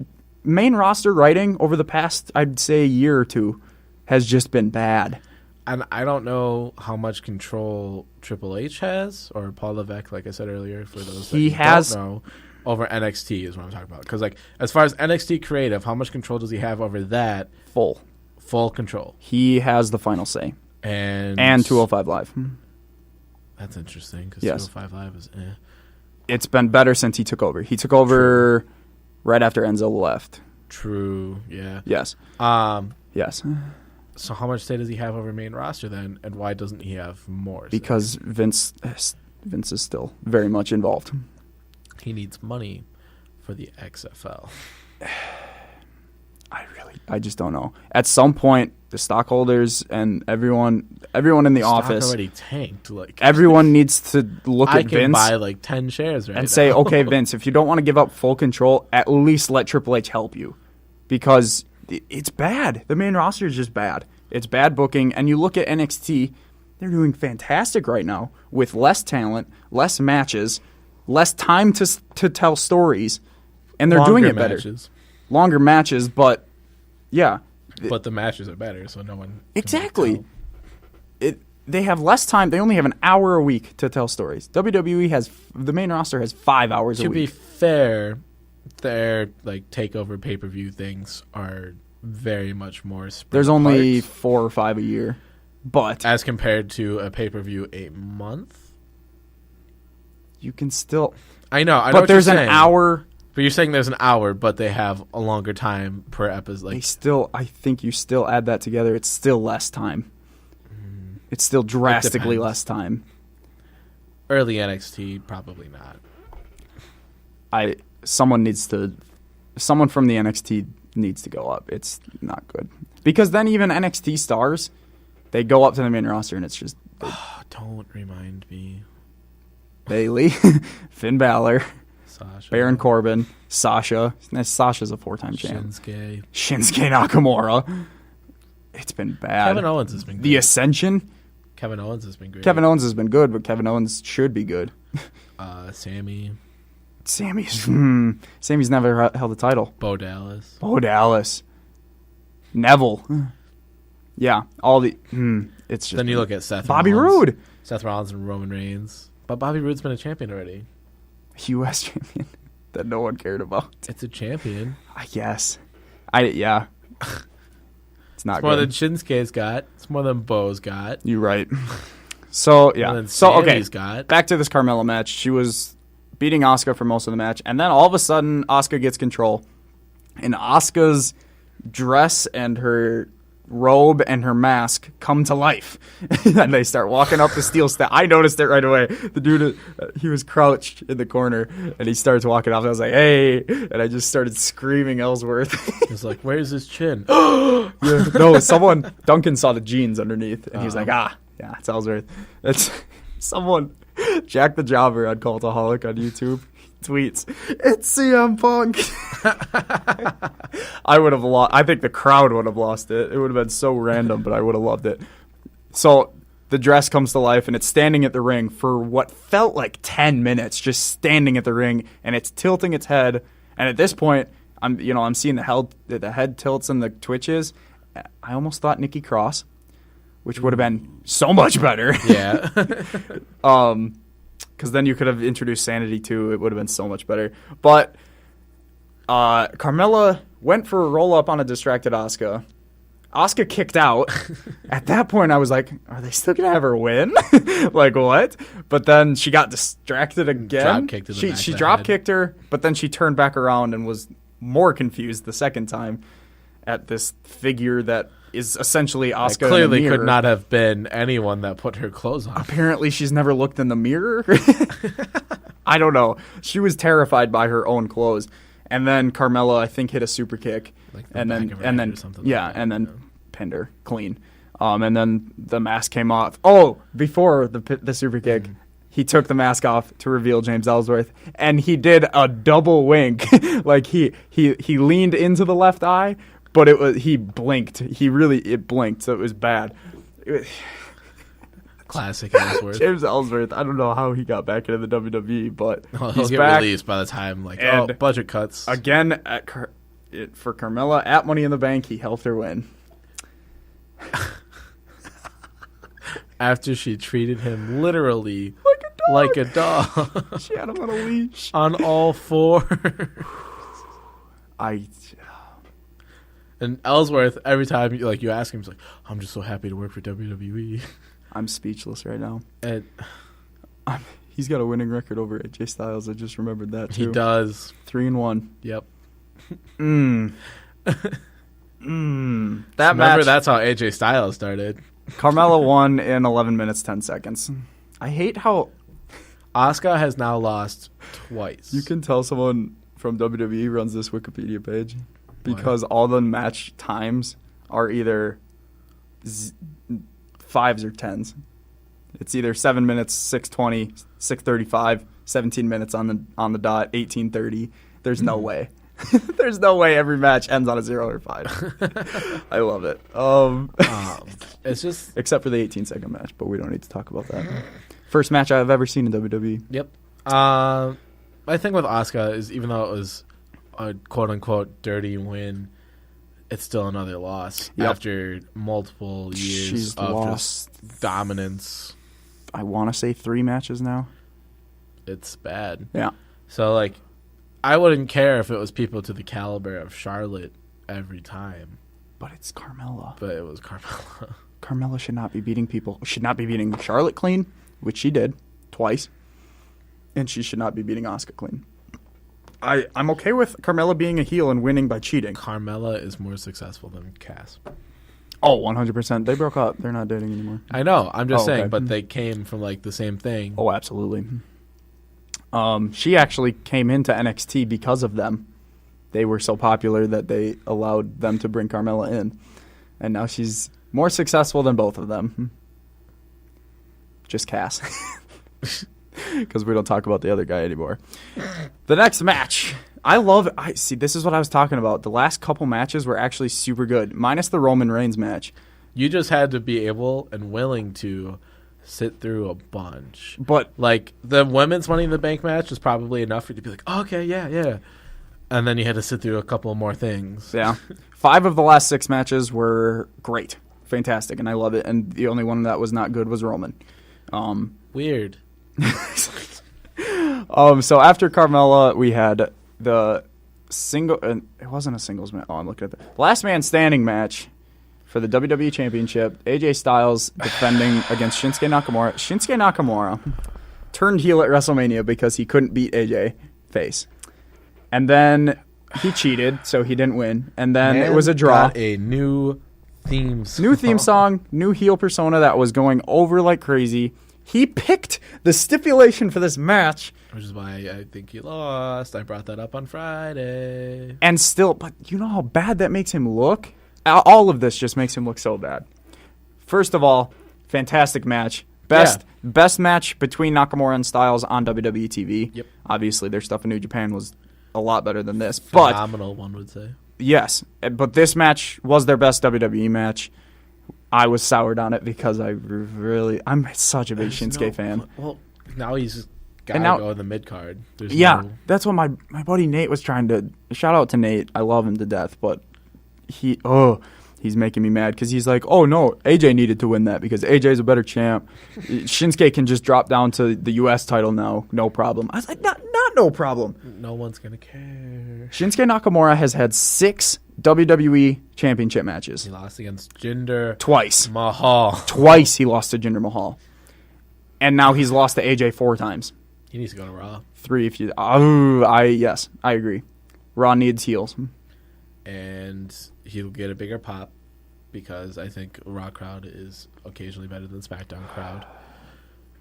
main roster writing over the past, I'd say, year or two has just been bad.
And I don't know how much control Triple H has, or Paul Levesque, like I said earlier, for those that don't know, over NXT is what I'm talking about. Because, like, as far as NXT creative, how much control does he have over that? Full control.
He has the final say. And 205 Live.
That's interesting, because
yes.
205 Live is
It's been better since he took over. He took over right after Enzo left.
True, yeah.
Yes. Yes.
So how much say does he have over main roster then, and why doesn't he have more say?
Because Vince is still very much involved.
He needs money for the XFL.
I just don't know. At some point, the stockholders and everyone in the office
already tanked. Like,
everyone needs to look at Vince.
I can buy like 10 shares right
and
now.
say, okay, Vince, if you don't want to give up full control, at least let Triple H help you, because it's bad. The main roster is just bad. It's bad booking, and you look at NXT, they're doing fantastic right now with less talent, less matches, less time to tell stories, and they're doing it better. Longer matches, but yeah.
But the matches are better, so no one
exactly. They have less time. They only have an hour a week to tell stories. WWE has the main roster has 5 hours a week.
To be fair, their like takeover pay-per-view things are very much more spread
There's only
apart.
4 or 5 a year, but
as compared to a pay-per-view a month,
you can still.
I know.
But
what
there's
you're
an
saying.
hour.
But you're saying there's an hour, but they have a longer time per episode. Like,
I think you still add that together. It's still less time. It's still drastically less time.
Early NXT, probably not.
Someone from the NXT needs to go up. It's not good. Because then even NXT stars, they go up to the main roster and it's just...
don't remind me.
Bayley, Finn Balor,
Sasha.
Baron Corbin, Sasha. Sasha's a 4-time champ.
Shinsuke
Nakamura. It's been bad.
Kevin Owens has been
The
great.
Ascension.
Kevin Owens has been great.
Kevin Owens has been good, but Kevin Owens should be good.
Sammy.
Sammy's never held a title.
Bo Dallas.
Bo Dallas. Neville. Yeah, all the. It's just.
Then you look at Seth
Bobby
Rollins.
Roode.
Seth Rollins and Roman Reigns. But Bobby Roode's been a champion already.
U.S. champion that no one cared about.
It's a champion.
I guess. Yeah. It's not
It's more
good.
than Shinsuke's got. It's more than Bo's got.
You're right. So,
More
yeah.
than
So, okay.
Sammy's got.
Back to this Carmella match. She was beating Asuka for most of the match. And then all of a sudden, Asuka gets control. And Asuka's dress and her robe and her mask come to life. And they start walking up the steel step. I noticed it right away. The dude, he was crouched in the corner. And he starts walking off. And I was like, hey. And I just started screaming Ellsworth.
He's like, where's his chin?
Yeah. No, Duncan saw the jeans underneath, and he was like, yeah, it's Ellsworth. It's someone, Jack the Jobber on Cultaholic on YouTube, tweets, it's CM Punk. I would have lost. I think the crowd would have lost it. It would have been so random, but I would have loved it. So the dress comes to life, and it's standing at the ring for what felt like 10 minutes, just standing at the ring, and it's tilting its head. And at this point, I'm seeing the head tilts and the twitches. I almost thought Nikki Cross, which would have been so much better.
Yeah.
Because then you could have introduced Sanity too. It would have been so much better. But Carmella went for a roll up on a distracted Asuka. Asuka kicked out. At that point, I was like, are they still going to have her win? Like, what? But then she got distracted again.
Drop-kicked to the
She
back of the
drop
head.
kicked her, but then she turned back around and was more confused the second time at this figure that is essentially Asuka.
It clearly
in a mirror.
could not have been anyone that put her clothes on.
Apparently, she's never looked in the mirror. I don't know. She was terrified by her own clothes. And then Carmella, I think, hit a super kick,
Like the
and
back
then
of her
and
head
then
or something
yeah,
like that.
and then pinned her clean. And then the mask came off. Oh, before the super kick, he took the mask off to reveal James Ellsworth, and he did a double wink. Like he leaned into the left eye, but he blinked. It blinked, so it was bad.
Classic Ellsworth.
James Ellsworth, I don't know how he got back into the WWE, but
Well,
he's
he'll get
back
released by the time,
And
budget cuts.
again for Carmella at Money in the Bank. He helped her win.
After she treated him literally
Like
like a dog.
She had him on a leash.
On all four. And Ellsworth, every time you ask him, he's like, I'm just so happy to work for WWE.
I'm speechless right now.
And
He's got a winning record over AJ Styles. I just remembered that too.
he does.
3-1.
Yep.
That
Remember,
match.
that's how AJ Styles started.
Carmella won in 11 minutes 10 seconds. I hate how
Asuka has now lost twice.
you can tell someone from WWE runs this Wikipedia page because all the match times are either 5s or 10s. It's either 7 minutes, 6:20, 6:35, 17 minutes on the dot, 18:30. There's no way. There's no way every match ends on a 0 or 5. I love it.
It's just
Except for the 18-second match, but we don't need to talk about that. First match I've ever seen in WWE.
Yep. My thing with Asuka is even though it was a quote-unquote dirty win, it's still another loss
Yep.
after multiple years
She's
of
lost,
just dominance.
I want to say 3 matches now.
It's bad.
Yeah.
So, I wouldn't care if it was people to the caliber of Charlotte every time,
But it's Carmella.
but it was Carmella.
Carmella should not be beating people. Should not be beating Charlotte clean, which she did twice. And she should not be beating Asuka clean. I'm okay with Carmella being a heel and winning by cheating.
Carmella is more successful than Cass.
Oh, 100%. They broke up. They're not dating anymore.
I know. I'm just
Oh,
saying,
okay.
but they came from the same thing.
Oh, absolutely. She actually came into NXT because of them. They were so popular that they allowed them to bring Carmella in. And now she's more successful than both of them. Just Cass. Because we don't talk about the other guy anymore. The next match. See, this is what I was talking about. The last couple matches were actually super good. Minus the Roman Reigns match.
You just had to be able and willing to sit through a bunch.
But
Like, the women's Money in the Bank match was probably enough for you to be like, oh, okay, yeah. And then you had to sit through a couple more things.
yeah, 5 of the last 6 matches were great, fantastic, and I love it. And the only one that was not good was Roman.
Weird.
So after Carmella, we had the single. It wasn't a singles match. Oh, I'm looking at the last man standing match for the WWE Championship. AJ Styles defending against Shinsuke Nakamura. Shinsuke Nakamura turned heel at WrestleMania because he couldn't beat AJ face, and then he cheated, so he didn't win. And then it was a draw.
Got a new theme song.
New theme song, new heel persona that was going over like crazy. He picked the stipulation for this match.
Which is why I think he lost. I brought that up on Friday.
And still, but you know how bad that makes him look? All of this just makes him look so bad. First of all, fantastic match. Best match between Nakamura and Styles on WWE TV.
Yep.
Obviously, their stuff in New Japan was a lot better than this.
Phenomenal, one would say.
Yes, but this match was their best WWE match. I was soured on it because I'm such a big Shinsuke fan.
Well, now he's just got to go in the mid card.
That's what my buddy Nate was trying to. Shout out to Nate. I love him to death, but he's making me mad because he's like, oh no, AJ needed to win that because AJ's a better champ. Shinsuke can just drop down to the U.S. title now, no problem. I was like, not no problem.
No one's gonna care.
Shinsuke Nakamura has had 6 WWE Championship matches.
He lost against Jinder
Twice.
Mahal.
Twice he lost to Jinder Mahal. And now he's lost to AJ 4 times.
He needs to go to Raw.
3 if you... yes, I agree. Raw needs heels.
And he'll get a bigger pop because I think Raw crowd is occasionally better than SmackDown crowd.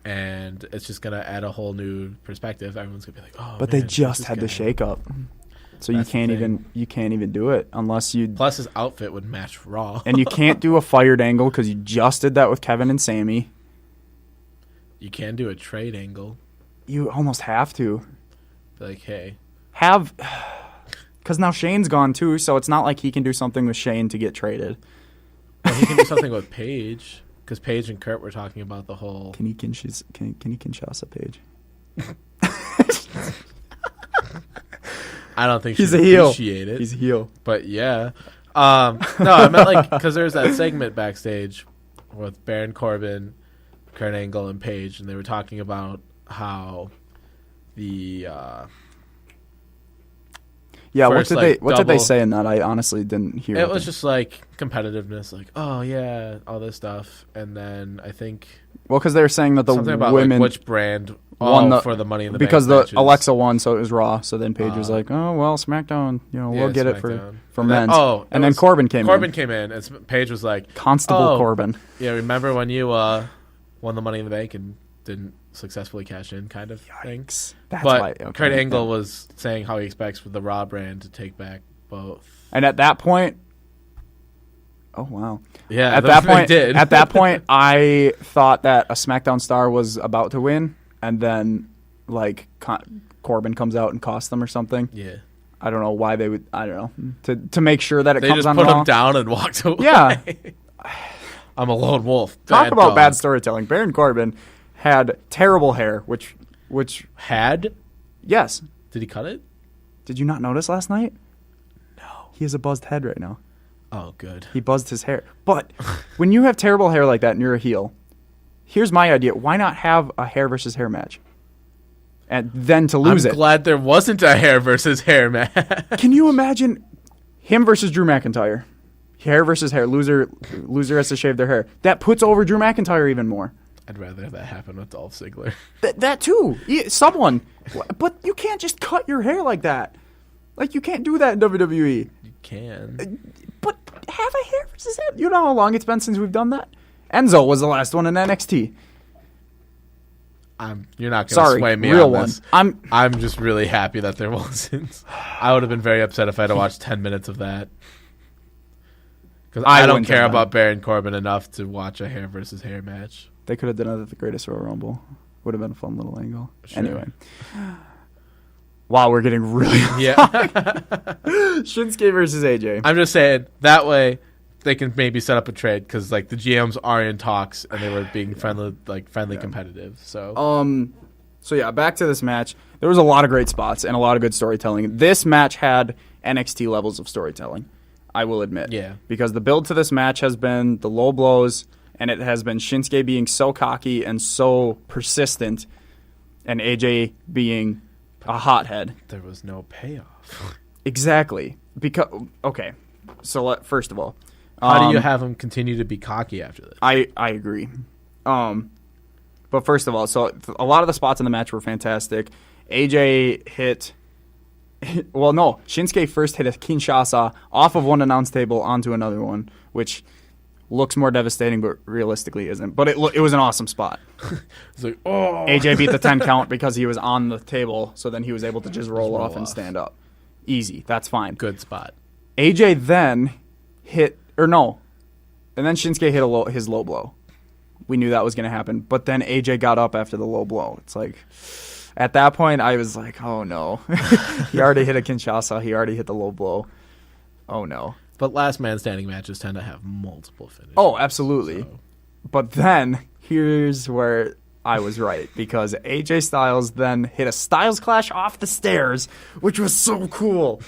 And it's just going to add a whole new perspective. Everyone's going to be like, oh,
but
man,
they just had the shake-up. So you can't even do it unless you...
Plus his outfit would match Raw.
And you can't do a fired angle because you just did that with Kevin and Sammy.
You can do a trade angle.
You almost have to.
Be like, hey.
Because now Shane's gone too, so it's not like he can do something with Shane to get traded.
Well, he can do something with Paige. Because Paige and Kurt were talking about the whole...
Can he Kinshasa Paige?
I don't think
he's
she'd
a heel.
Appreciate it.
He's a heel.
But yeah. No, I meant like... Because there's that segment backstage with Baron Corbin, Kurt Angle, and Paige. And they were talking about how the...
Yeah,
first,
what did they say in that? I honestly didn't hear.
It was just like competitiveness, like, oh yeah, all this stuff, and then I think
because they were saying that the
something about
women
like which brand won for the Money in the Bank
because
matches.
Alexa won, so it was Raw. So then Paige was like, oh well, SmackDown, we'll get
SmackDown.
it for men's. And then Corbin came in.
Corbin came in, and Paige was like,
Constable Corbin.
Yeah, remember when you won the Money in the Bank and didn't successfully cash in, kind of thing.
That's
but
why. Okay,
Kurt Angle was saying how he expects the Raw brand to take back both.
And at that point, oh wow,
yeah.
At that point, I thought that a SmackDown star was about to win, and then like Corbin comes out and costs them or something.
Yeah.
I don't know why they would. I don't know to make sure that it
they
comes
just
on
put
Raw.
him down and walked away.
Yeah.
I'm a lone wolf.
Talk about
dog.
bad storytelling. Baron Corbin had terrible hair, which
had?
Yes.
Did he cut it?
Did you not notice last night?
No.
He has a buzzed head right now.
Oh, good.
He buzzed his hair. But when you have terrible hair like that and you're a heel, here's my idea. Why not have a hair versus hair match? And then to lose
I'm glad there wasn't a hair versus hair match.
Can you imagine him versus Drew McIntyre? Hair versus hair. Loser has to shave their hair. That puts over Drew McIntyre even more.
I'd rather that happen with Dolph Ziggler.
That too. Someone. But you can't just cut your hair like that. Like, you can't do that in WWE.
You can.
But have a hair versus hair. You know how long it's been since we've done that? Enzo was the last one in NXT.
You're not going to sway me
real
on this.
One.
I'm just really happy that there wasn't. I would have been very upset if I had to watch 10 minutes of that. Because I don't care about Baron Corbin enough to watch a hair versus hair match.
They could have done it at the Greatest Royal Rumble. Would have been a fun little angle.
Sure.
Anyway. Wow, we're getting really
yeah.
Shinsuke versus AJ.
I'm just saying, that way, they can maybe set up a trade because like the GMs are in talks and they were being friendly competitive. So
So yeah, back to this match. There was a lot of great spots and a lot of good storytelling. This match had NXT levels of storytelling, I will admit.
Yeah.
Because the build to this match has been the low blows, and it has been Shinsuke being so cocky and so persistent, and AJ being a hothead.
there was no payoff.
Exactly. Okay. So first of all,
How do you have him continue to be cocky after this?
I agree. But first of all, so a lot of the spots in the match were fantastic. AJ hit. Well, no. Shinsuke first hit a Kinshasa off of one announce table onto another one, which looks more devastating, but realistically isn't. But it was an awesome spot.
It's like, oh.
AJ beat the 10 count because he was on the table, so then he was able to just roll off and stand up. Easy. That's fine.
Good spot.
AJ then hit, or no, and then Shinsuke hit his low blow. We knew that was going to happen, but then AJ got up after the low blow. It's like, at that point, I was like, oh no. He already hit a Kinshasa. He already hit the low blow. Oh no.
But last man standing matches tend to have multiple finishes.
Oh, absolutely.
So.
But then, here's where I was right, because AJ Styles then hit a Styles Clash off the stairs, which was so cool.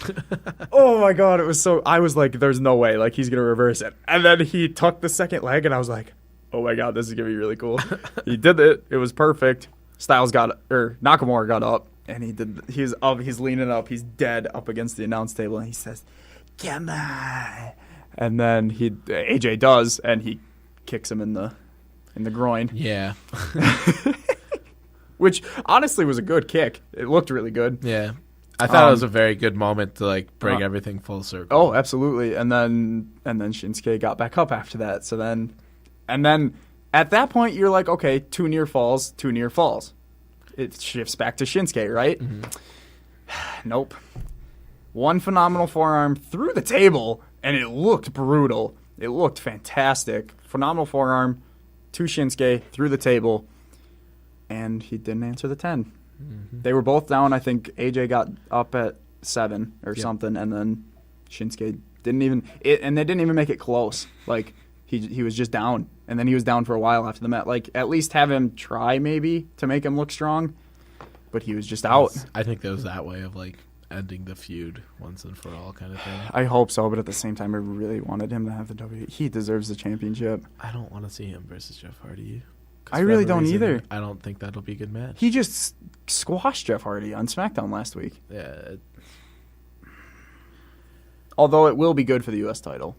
Oh my god, it was so... I was like, there's no way, like, he's going to reverse it. And then he tucked the second leg, and I was like, oh my god, this is going to be really cool. He did it. It was perfect. Nakamura got up, and he's up, he's leaning up, he's dead up against the announce table, and he says, come on. And then AJ does, and he kicks him in the groin.
Yeah.
Which honestly was a good kick. It looked really good.
Yeah. I thought it was a very good moment to like bring everything full circle.
Oh, absolutely. And then Shinsuke got back up after that. So then at that point you're like, okay, two near falls. It shifts back to Shinsuke, right? Mm-hmm. Nope. One phenomenal forearm through the table, and it looked brutal. It looked fantastic. Phenomenal forearm to Shinsuke through the table, and he didn't answer the 10. Mm-hmm. They were both down. I think AJ got up at 7 or something, and then Shinsuke didn't even and they didn't even make it close. Like he was just down, and then he was down for a while after the match. Like at least have him try maybe to make him look strong, but he was just out.
I think that was that way of like ending the feud once and for all kind of thing.
I hope so, but at the same time, I really wanted him to have the WWE. He deserves the championship.
I don't want to see him versus Jeff Hardy.
I really don't either.
I don't think that'll be a good match.
He just squashed Jeff Hardy on SmackDown last week.
Yeah.
Although it will be good for the U.S. title.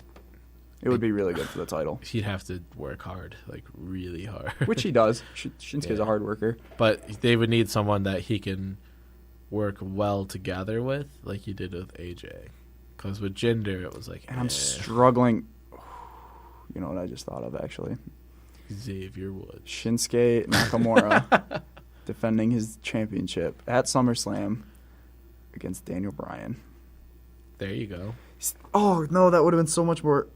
It would be really good for the title.
He'd have to work hard, like really hard.
Which he does. Shinsuke's a hard worker.
But they would need someone that he can work well together with, like he did with AJ. Because with Jinder, it was like...
And I'm struggling... You know what I just thought of, actually?
Xavier Woods.
Shinsuke Nakamura defending his championship at SummerSlam against Daniel Bryan.
There you go.
Oh, no, that would have been so much more...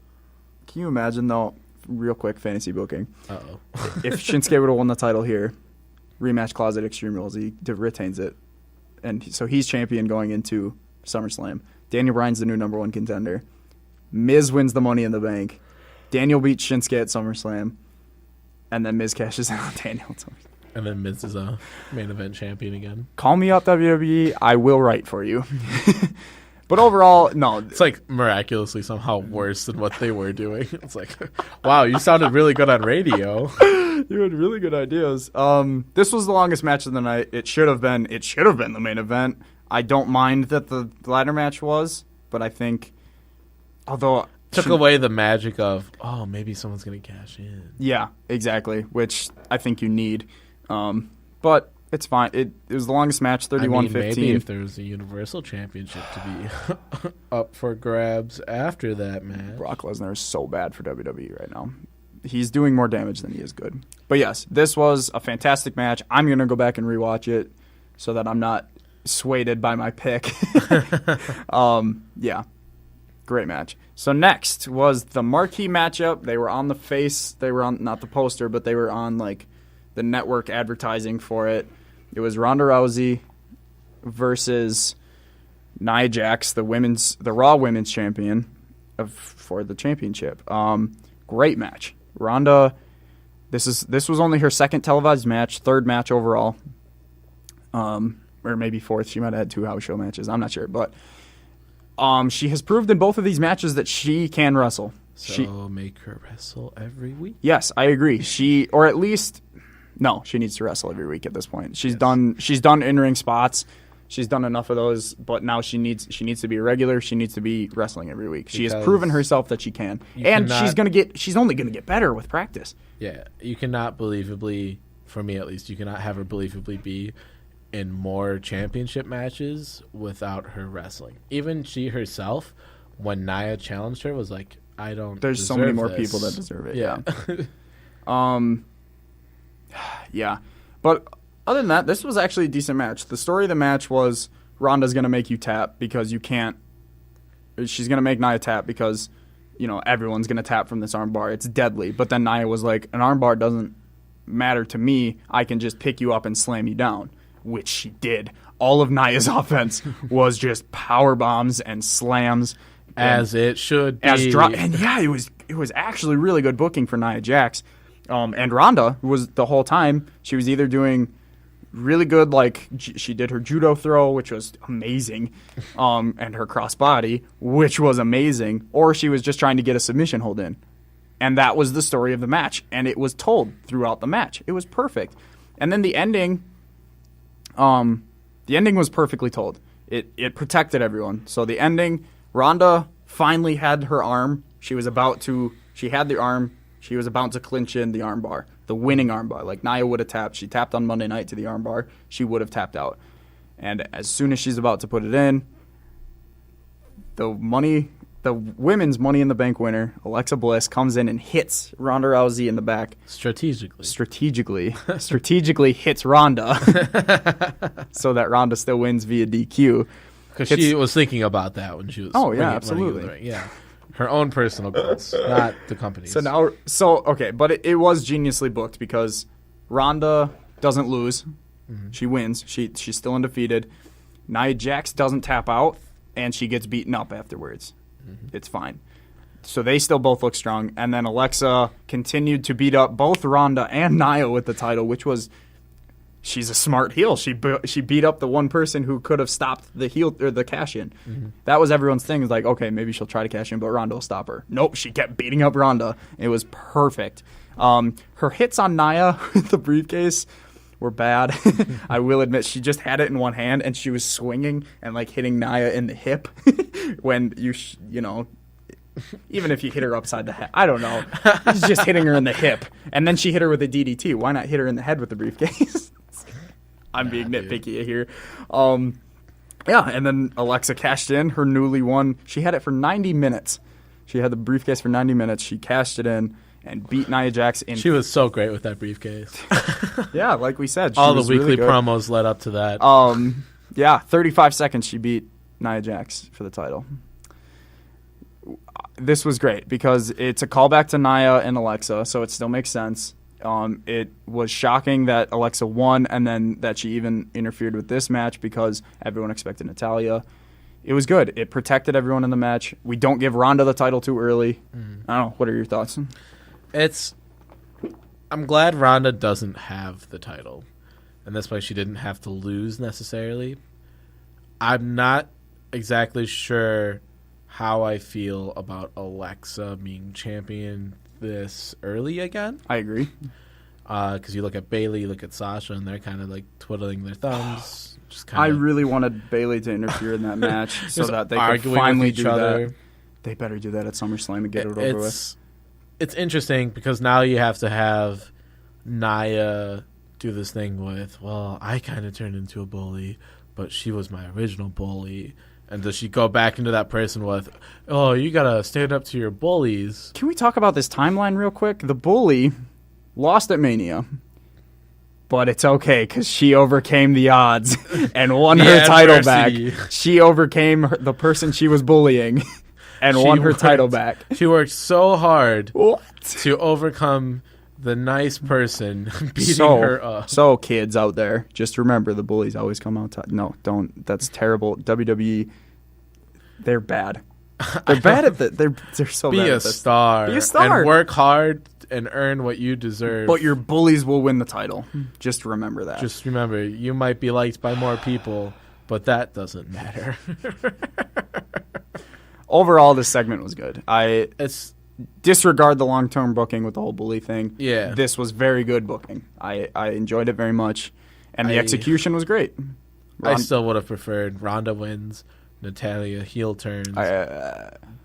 Can you imagine, though, real quick, fantasy booking?
Uh-oh.
If Shinsuke would have won the title here, rematch clause at Extreme Rules, he retains it. And so he's champion going into SummerSlam. Daniel Bryan's the new number 1 contender. Miz wins the Money in the Bank. Daniel beats Shinsuke at SummerSlam. And then Miz cashes in on Daniel.
And then Miz is a main event champion again.
Call me up, WWE. I will write for you. But overall, no.
It's like miraculously somehow worse than what they were doing. It's like, wow, you sounded really good on radio.
You had really good ideas. This was the longest match of the night. It should have been the main event. I don't mind that the ladder match was, but I think, although
took away the magic of, oh, maybe someone's gonna cash in.
Yeah, exactly. Which I think you need. But it's fine. It was the longest match, 31-15.
Maybe if there was a Universal Championship to be up for grabs after that match.
Brock Lesnar is so bad for WWE right now. He's doing more damage than he is good. But yes, this was a fantastic match. I'm going to go back and rewatch it so that I'm not swayed by my pick. Yeah, great match. So next was the marquee matchup. They were on the face. They were on, not the poster, but they were on like the network advertising for it. It was Ronda Rousey versus Nia Jax, the Raw Women's Champion, for the championship. Great match. Ronda, this was only her second televised match, third match overall. Or maybe fourth. She might have had 2 house show matches. I'm not sure, but she has proved in both of these matches that she can wrestle.
So make her wrestle every week?
Yes, I agree. She needs to wrestle every week at this point. She's done in-ring spots. She's done enough of those, but now she needs to be a regular. She needs to be wrestling every week. She has proven herself that she can. And she's only going to get better with practice.
Yeah, you cannot believably, for me at least, you cannot have her believably be in more championship matches without her wrestling. Even she herself, when Nia challenged her, was like, I don't
There's so many more
this.
people that deserve it.
Yeah.
Yeah. But other than that, this was actually a decent match. The story of the match was Ronda's going to make you tap because you can't. She's going to make Nia tap because, everyone's going to tap from this armbar. It's deadly. But then Nia was like, an armbar doesn't matter to me. I can just pick you up and slam you down, which she did. All of Nia's offense was just power bombs and slams.
As it should be.
It was actually really good booking for Nia Jax. And Ronda was the whole time, she was either doing really good, like she did her judo throw, which was amazing, and her crossbody, which was amazing, or she was just trying to get a submission hold in. And that was the story of the match. And it was told throughout the match. It was perfect. And then the ending was perfectly told. It protected everyone. So the ending, Ronda finally had her arm. She had the arm. She was about to clinch in the armbar, the winning armbar. Like Nia would have tapped. She tapped on Monday night to the armbar. She would have tapped out. And as soon as she's about to put it in, the women's Money in the Bank winner, Alexa Bliss, comes in and hits Ronda Rousey in the back. Strategically hits Ronda so that Ronda still wins via DQ.
Because she was thinking about that when she was
absolutely.
Yeah. Her own personal goals, not the company's.
But it was geniusly booked because Ronda doesn't lose. Mm-hmm. She wins. She's still undefeated. Nia Jax doesn't tap out, and she gets beaten up afterwards. Mm-hmm. It's fine. So they still both look strong. And then Alexa continued to beat up both Ronda and Nia with the title, which was... She's a smart heel. She beat up the one person who could have stopped the heel or the cash in. Mm-hmm. That was everyone's thing. It's like, okay, maybe she'll try to cash in, but Ronda will stop her. Nope, she kept beating up Ronda. It was perfect. Her hits on Nia with the briefcase were bad. I will admit, she just had it in one hand and she was swinging and like hitting Nia in the hip when even if you hit her upside the head, I don't know. He's just hitting her in the hip, and then she hit her with a DDT. Why not hit her in the head with the briefcase? I'm being nitpicky here. And then Alexa cashed in her newly won. She had it for 90 minutes. She had the briefcase for 90 minutes. She cashed it in and beat Nia Jax in.
She was so great with that briefcase.
Yeah, like we said.
All the weekly promos led up to that.
35 seconds she beat Nia Jax for the title. This was great because it's a callback to Nia and Alexa, so it still makes sense. It was shocking that Alexa won and then that she even interfered with this match because everyone expected Natalya. It was good. It protected everyone in the match. We don't give Ronda the title too early. I don't know. What are your thoughts?
I'm glad Ronda doesn't have the title, and that's why she didn't have to lose necessarily. I'm not exactly sure how I feel about Alexa being champion this early again.
I agree.
Because you look at Bayley, you look at Sasha, and they're kind of like twiddling their thumbs.
I really wanted Bayley to interfere in that match so that they could finally do that. They better do that at SummerSlam and get it over with.
It's interesting because now you have to have Nia do this thing with, well, I kind of turned into a bully, but she was my original bully. And does she go back into that person with, oh, you got to stand up to your bullies?
Can we talk about this timeline real quick? The bully lost at Mania, but it's okay because she overcame the odds and won her title back. She overcame the person she was bullying and won her title back.
She worked so hard to overcome the nice person beating her up.
So, kids out there, just remember the bullies always come out top. No, don't. That's terrible. WWE, they're bad. They're bad at that. They're so
Be
bad
a
at this.
star.
Be a star.
And work hard and earn what you deserve.
But your bullies will win the title. Just remember that.
Just remember, you might be liked by more people, but that doesn't matter.
Overall, this segment was good.
It's
Disregard the long-term booking with the whole bully thing.
Yeah.
This was very good booking. I enjoyed it very much, and the execution was great.
I still would have preferred Ronda wins, Natalia heel turns,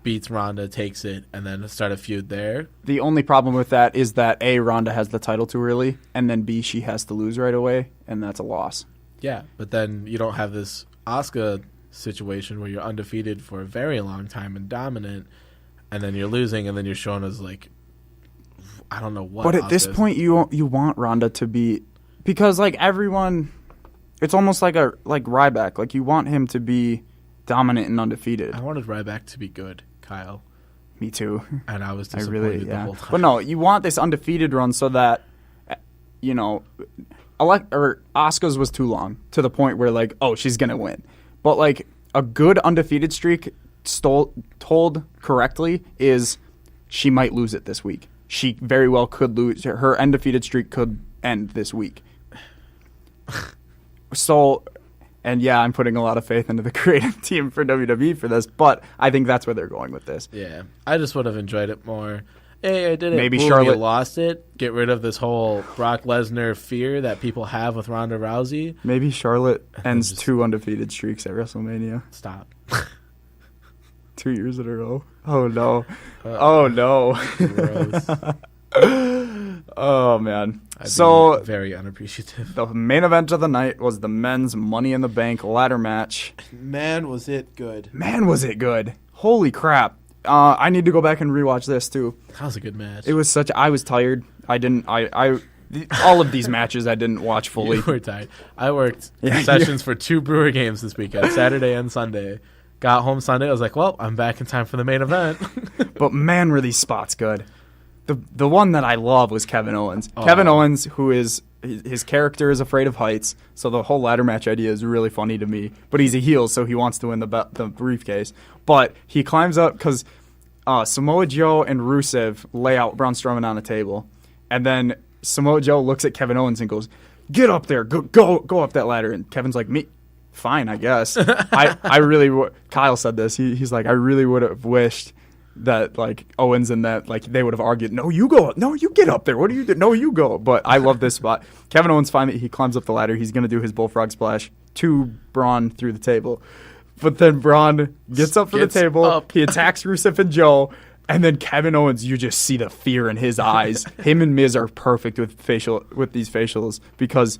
beats Ronda, takes it, and then start a feud there.
The only problem with that is that A, Ronda has the title too early, and then B, she has to lose right away, and that's a loss.
Yeah, but then you don't have this Asuka situation where you're undefeated for a very long time and dominant, and then you're losing, and then you're shown as like, I don't know what.
But at this point, you want Ronda to be, because like everyone, it's almost like Ryback. Like you want him to be dominant and undefeated.
I wanted Ryback to be good, Kyle.
Me too.
And I was disappointed the whole time.
But no, you want this undefeated run so that, you know, Asuka's was too long to the point where like, oh, she's gonna win. But like a good undefeated streak, told correctly, is she might lose it this week. She very well could lose. Her undefeated streak could end this week. So, and yeah, I'm putting a lot of faith into the creative team for WWE for this, but I think that's where they're going with this.
Yeah, I just would have enjoyed it more. Hey, I did it.
Maybe
Boom,
Charlotte
you lost it. Get rid of this whole Brock Lesnar fear that people have with Ronda Rousey.
Maybe Charlotte ends 2 undefeated streaks at WrestleMania.
Stop.
2 years in a row. Oh no. Oh no.
Gross.
Oh man.
I'd be very unappreciative.
The main event of the night was the men's Money in the Bank ladder match.
Man, was it good.
Man, was it good. Holy crap. I need to go back and rewatch this too.
That was a good match.
It was I was tired. All of these matches I didn't watch fully.
You were tired. I worked sessions for 2 Brewer games this weekend, Saturday and Sunday. Got home Sunday. I was like, well, I'm back in time for the main event.
But man, were these spots good. The one that I love was Kevin Owens. Oh. Kevin Owens, who is his character is afraid of heights, so the whole ladder match idea is really funny to me. But he's a heel, so he wants to win the briefcase. But he climbs up because Samoa Joe and Rusev lay out Braun Strowman on a table, and then Samoa Joe looks at Kevin Owens and goes, "Get up there, go up that ladder." And Kevin's like, "Me, fine, I guess." I really Kyle said this. He's like, I really would have wished that like Owens and that like they would have argued, no, you go, no, you get up there, what do you do, no, you go. But I love this spot. Kevin Owens finally, he climbs up the ladder, he's gonna do his bullfrog splash to Braun through the table, but then Braun gets up from the table, he attacks Rusev and Joe, and then Kevin Owens, you just see the fear in his eyes. Him and Miz are perfect with these facials because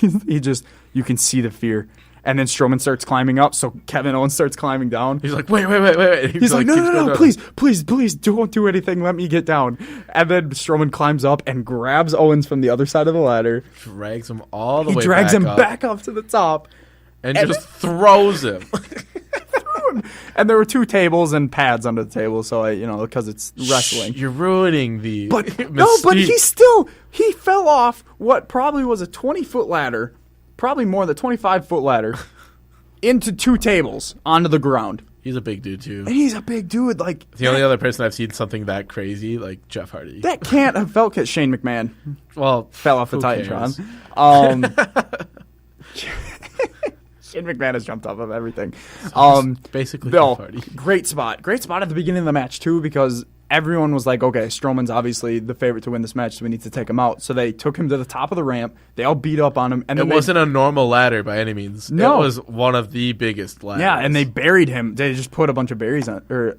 you can see the fear. And then Strowman starts climbing up, so Kevin Owens starts climbing down.
He's like, wait.
He's like, no, please, don't do anything. Let me get down. And then Strowman climbs up and grabs Owens from the other side of the ladder.
Drags him all the way back up.
He drags him back up to the top.
And just throws him.
And there were 2 tables and pads under the table, so because it's wrestling.
You're ruining the
mystique. No, but he fell off what probably was a 20-foot ladder. Probably more than 25-foot ladder into 2 tables onto the ground.
He's a big dude too.
And he's a big dude. Like
the only other person I've seen something that crazy, like Jeff Hardy.
That can't have felt because Shane McMahon.
Well,
fell off the Titantron. Shane McMahon has jumped off of everything.
Basically, Jeff Hardy.
Great spot at the beginning of the match too, because everyone was like, okay, Strowman's obviously the favorite to win this match, so we need to take him out. So they took him to the top of the ramp. They all beat up on him. And
it wasn't a normal ladder by any means.
No.
It was one of the biggest ladders.
Yeah, and they buried him. They just put a bunch of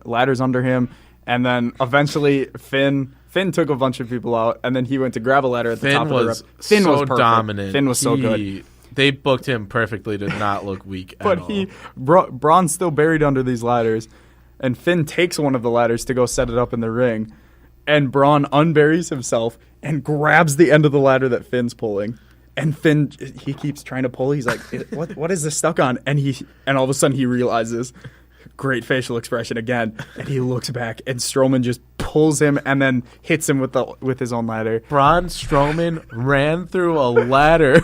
ladders under him. And then eventually Finn took a bunch of people out, and then he went to grab a ladder at the top of the ramp. Finn was perfect.
Dominant.
Finn was so good.
They booked him perfectly to not look weak at all.
But Braun's still buried under these ladders. And Finn takes one of the ladders to go set it up in the ring. And Braun unburies himself and grabs the end of the ladder that Finn's pulling. And Finn, he keeps trying to pull. He's like, what is this stuck on? And all of a sudden he realizes, great facial expression again. And he looks back and Strowman just pulls him and then hits him with his own ladder.
Braun Strowman ran through a ladder.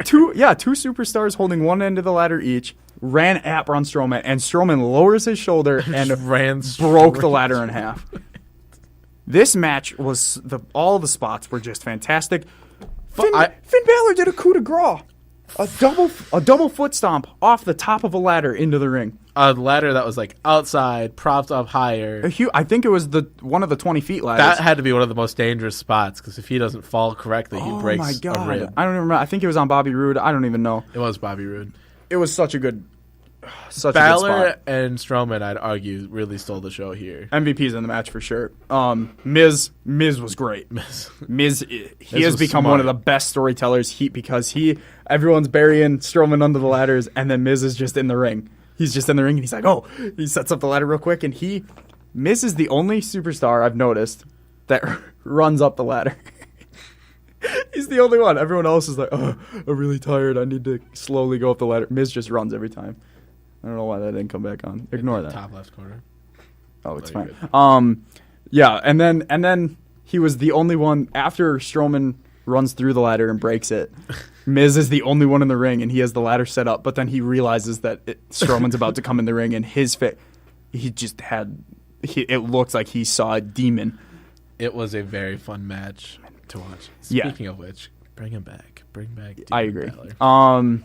Two superstars holding one end of the ladder each ran at Braun Strowman, and Strowman lowers his shoulder and broke the ladder in half. This match was all the spots were just fantastic. Finn Balor did a coup de grace, a double foot stomp off the top of a ladder into the ring.
A ladder that was like outside, propped up higher.
I think it was one of the 20 feet ladders.
That had to be one of the most dangerous spots because if he doesn't fall correctly, he breaks
my God.
a rib.
I don't even remember. I think it was on Bobby Roode. I don't even know.
It was Bobby Roode.
It was such a good spot.
Balor and Strowman, I'd argue, really stole the show here.
MVPs in the match for sure. Miz was great. Miz has become one of the best storytellers because everyone's burying Strowman under the ladders, and then Miz is just in the ring. He's just in the ring, and he's like, he sets up the ladder real quick, and Miz is the only superstar I've noticed that runs up the ladder. He's the only one. Everyone else is like, I'm really tired. I need to slowly go up the ladder. Miz just runs every time. I don't know why that didn't come back on. Ignore that.
Top left corner.
Oh, it's fine. Yeah, and then he was the only one after Strowman runs through the ladder and breaks it. Miz is the only one in the ring, and he has the ladder set up. But then he realizes that Strowman's about to come in the ring, and his face, it looks like he saw a demon.
It was a very fun match to watch. Speaking of which, bring him back. Bring back. Demon
I agree.
Balor.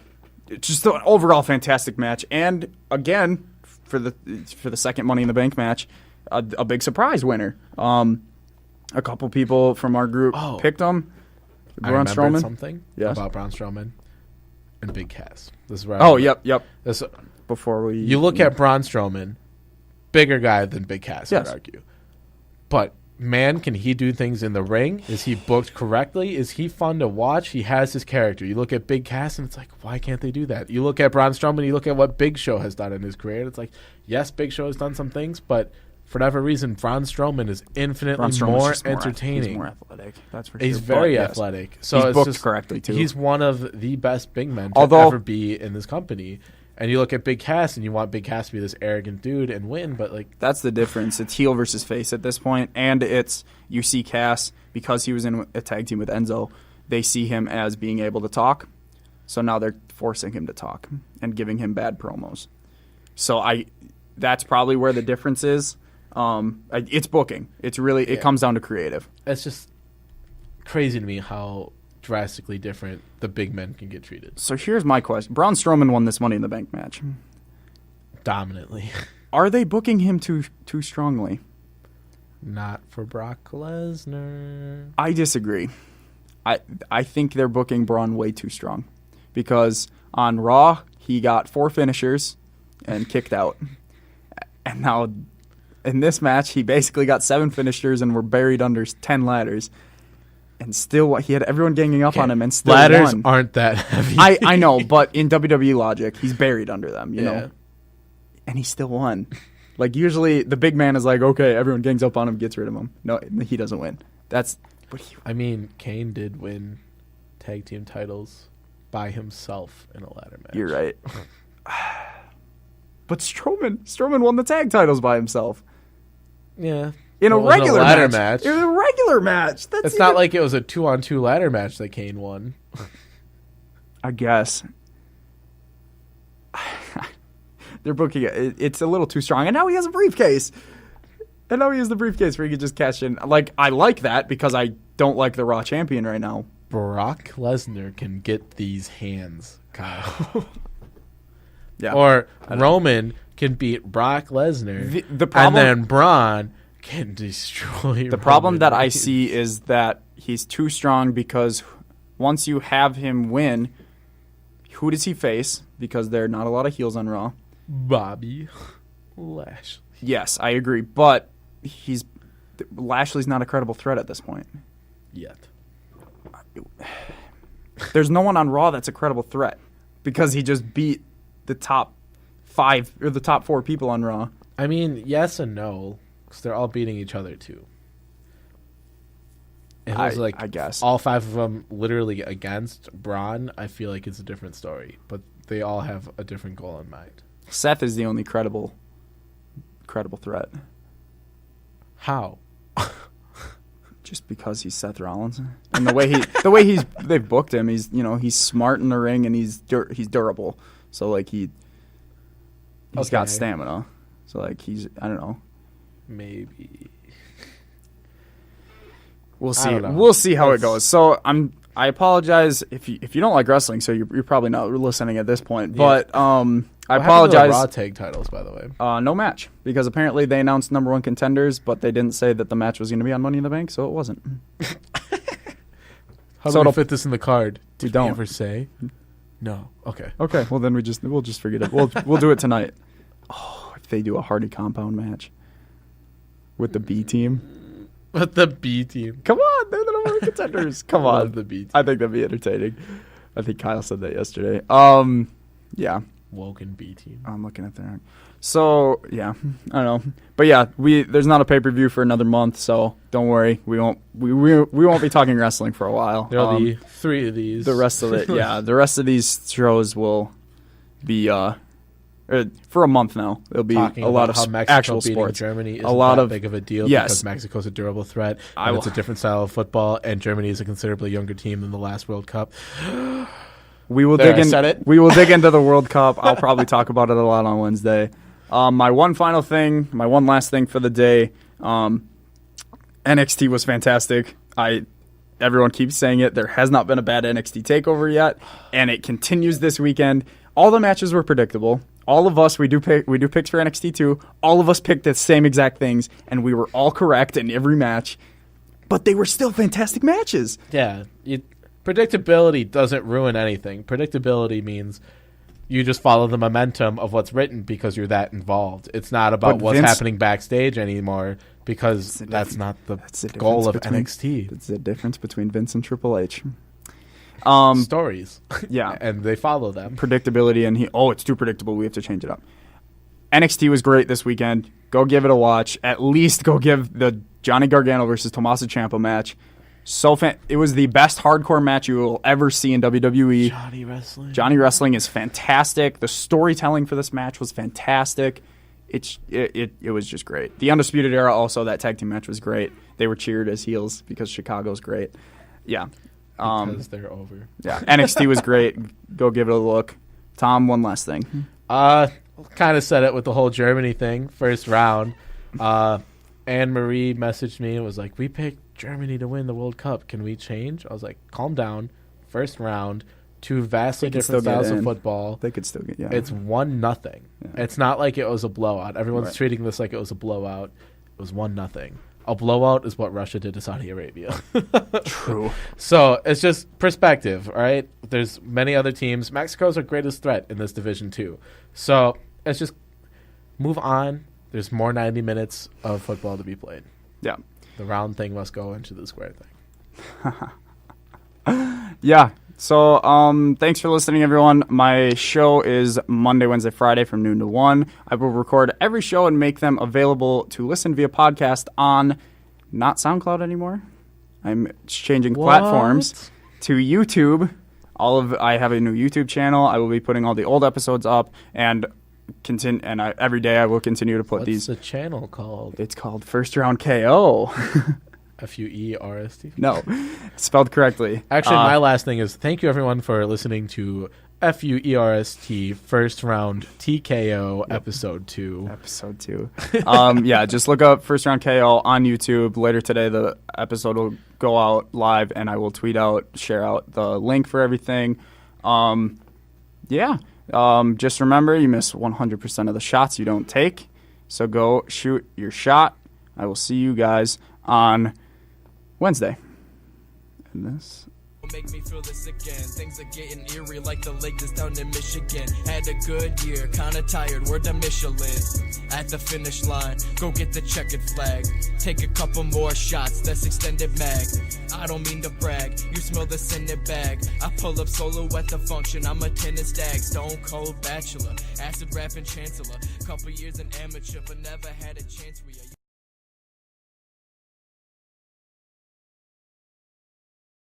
Just an overall fantastic match, and again for the second Money in the Bank match, a big surprise winner. A couple people from our group picked him. Braun Strowman.
Something about Braun Strowman and Big Cass. This is where
yep. Before
you look at Braun Strowman, bigger guy than Big Cass, I'd argue. But man, can he do things in the ring? Is he booked correctly? Is he fun to watch? He has his character. You look at Big Cass, and it's like, why can't they do that? You look at Braun Strowman, you look at what Big Show has done in his career, and it's like, yes, Big Show has done some things, but for whatever reason, Braun Strowman is infinitely more entertaining.
He's more athletic. That's for sure.
He's very athletic. So
he's
it's
booked
just,
correctly too.
He's one of the best big men to ever be in this company. And you look at Big Cass, and you want Big Cass to be this arrogant dude and win, but like
that's the difference. It's heel versus face at this point, and it's you see Cass because he was in a tag team with Enzo. They see him as being able to talk, so now they're forcing him to talk and giving him bad promos. So that's probably where the difference is. It's booking. It's really it comes down to creative.
It's just crazy to me how drastically different the big men can get treated.
So here's my question. Braun Strowman won this Money in the Bank match.
Dominantly.
Are they booking him too strongly?
Not for Brock Lesnar.
I disagree. I think they're booking Braun way too strong. Because on Raw, he got 4 finishers and kicked out. And now in this match, he basically got 7 finishers and were buried under 10 ladders. And still, he had everyone ganging up on him, and still
ladders
won.
Aren't that heavy.
I know, but in WWE logic, he's buried under them, you know, and he still won. Like usually, the big man is like, okay, everyone gangs up on him, gets rid of him. No, he doesn't win.
I mean, Kane did win tag team titles by himself in a ladder match.
You're right. But Strowman won the tag titles by himself.
Yeah.
In a regular
ladder
match. In a regular match.
It's not like it was a 2-on-2 ladder match that Kane won.
I guess. They're booking it. It's a little too strong. And now he has a briefcase. And now he has the briefcase where he can just cash in. Like, I like that because I don't like the Raw champion right now.
Brock Lesnar can get these hands, Kyle.
Yeah.
Or Roman can beat Brock Lesnar.
The problem,
and then Braun can destroy
the problem
Roman
that I
Reigns.
see is that he's too strong because once you have him win, who does he face? Because there are not a lot of heels on Raw.
Bobby Lashley.
Yes, I agree, but Lashley's not a credible threat at this point.
Yet.
There's no one on Raw that's a credible threat because he just beat the top 5 or the top 4 people on Raw.
I mean, yes and no, because they're all beating each other too. It was
I guess
all 5 of them literally against Braun. I feel like it's a different story, but they all have a different goal in mind.
Seth is the only credible threat.
How?
Just because he's Seth Rollins, and the way they've booked him, he's smart in the ring and he's durable. So like He's got
Okay.
stamina. So, like, I don't know.
Maybe.
We'll
I
see.
don't know.
We'll see how it
That's-
goes. So I apologize if you don't like wrestling. So you're probably not listening at this point.
Yeah.
But I
What happened to the
apologize.
Raw tag titles, by the way.
No match because apparently they announced number one contenders, but they didn't say that the match was going to be on Money in the Bank, so it wasn't.
How
So
do we
it'll-
fit this in the card? Did
We don't.
ever say? No. Okay.
Okay, well then we'll just forget it. We'll do it tonight. Oh, if they do a Hardy compound match with the B team,
But the B team.
come on, they're the number one contenders. Come
Love
on,
the B team.
I think that'd be entertaining. I think Kyle said that yesterday. Yeah.
Woken B team.
I'm looking at their. So yeah, I don't know, but yeah, there's not a pay per view for another month, so don't worry, we won't be talking wrestling for a while.
There'll be 3 of these.
The rest of it, yeah, the rest of these shows will be for a month now. It'll be
Talking
a lot
about
of
how Mexico
actual
beating
sports.
Germany isn't
a lot
that
of
big of a deal
yes.
because Mexico's a durable threat
I
and
will-
it's a different style of football, and Germany is a considerably younger team than the last World Cup.
We will
There,
dig
I said it.
We will dig into the World Cup. I'll probably talk about it a lot on Wednesday. My one last thing for the day. NXT was fantastic. Everyone keeps saying it. There has not been a bad NXT takeover yet, and it continues this weekend. All the matches were predictable. All of us, we do picks for NXT too. All of us picked the same exact things, and we were all correct in every match. But they were still fantastic matches.
Yeah, predictability doesn't ruin anything. Predictability means you just follow the momentum of what's written because you're that involved. It's not about
But
what's
Vince-
happening backstage anymore because that's not the goal of NXT.
It's the difference between Vince and Triple H.
Stories.
Yeah.
And they follow them.
Predictability, and it's too predictable. We have to change it up. NXT was great this weekend. Go give it a watch. At least go give the Johnny Gargano versus Tommaso Ciampa match. It was the best hardcore match you will ever see in WWE. Johnny Wrestling is fantastic. The storytelling for this match was fantastic. It was just great. The Undisputed Era also, that tag team match was great. They were cheered as heels because Chicago's great. Yeah.
Because they're over.
Yeah. NXT was great. Go give it a look. Tom, one last thing.
Kind of said it with the whole Germany thing. First round. Anne-Marie messaged me and was like, we picked Germany to win the World Cup. Can we change? I was like, calm down. First round. 2 vastly
They could
different
still get
styles of
in.
football.
They could still get, yeah.
It's 1-0.
Yeah.
It's not like it was a blowout. Everyone's
Right.
treating this like it was a blowout. It was 1-0. A blowout is what Russia did to Saudi Arabia.
True.
So it's just perspective, all right? There's many other teams. Mexico's our greatest threat in this division too. So it's just move on. There's more 90 minutes of football to be played.
Yeah.
The round thing must go into the square thing.
Yeah. So, thanks for listening, everyone. My show is Monday, Wednesday, Friday from noon to 1. I will record every show and make them available to listen via podcast on not SoundCloud anymore. I'm changing platforms to YouTube. I have a new YouTube channel. I will be putting all the old episodes up and every day I will continue to put
What's
these.
the channel called?
It's called First Round KO.
FUERST?
No, spelled correctly.
Actually, my last thing is thank you everyone for listening to FUERST First Round TKO Episode 2.
Episode 2. Yeah, just look up First Round KO on YouTube. Later today, the episode will go out live, and I will share out the link for everything. Yeah. Just remember, you miss 100% of the shots you don't take. So go shoot your shot. I will see you guys on Wednesday. And this.
Make me feel this again. Things are getting eerie like the lake that's down in Michigan. Had a good year, kinda tired, where the Michelin. At the finish line, go get the checkered flag. Take a couple more shots, that's extended mag. I don't mean to brag, you smell this in the bag. I pull up solo at the function, I'm a tennis stag. Stone cold bachelor, acid rapping chancellor. Couple years an amateur, but never had a chance where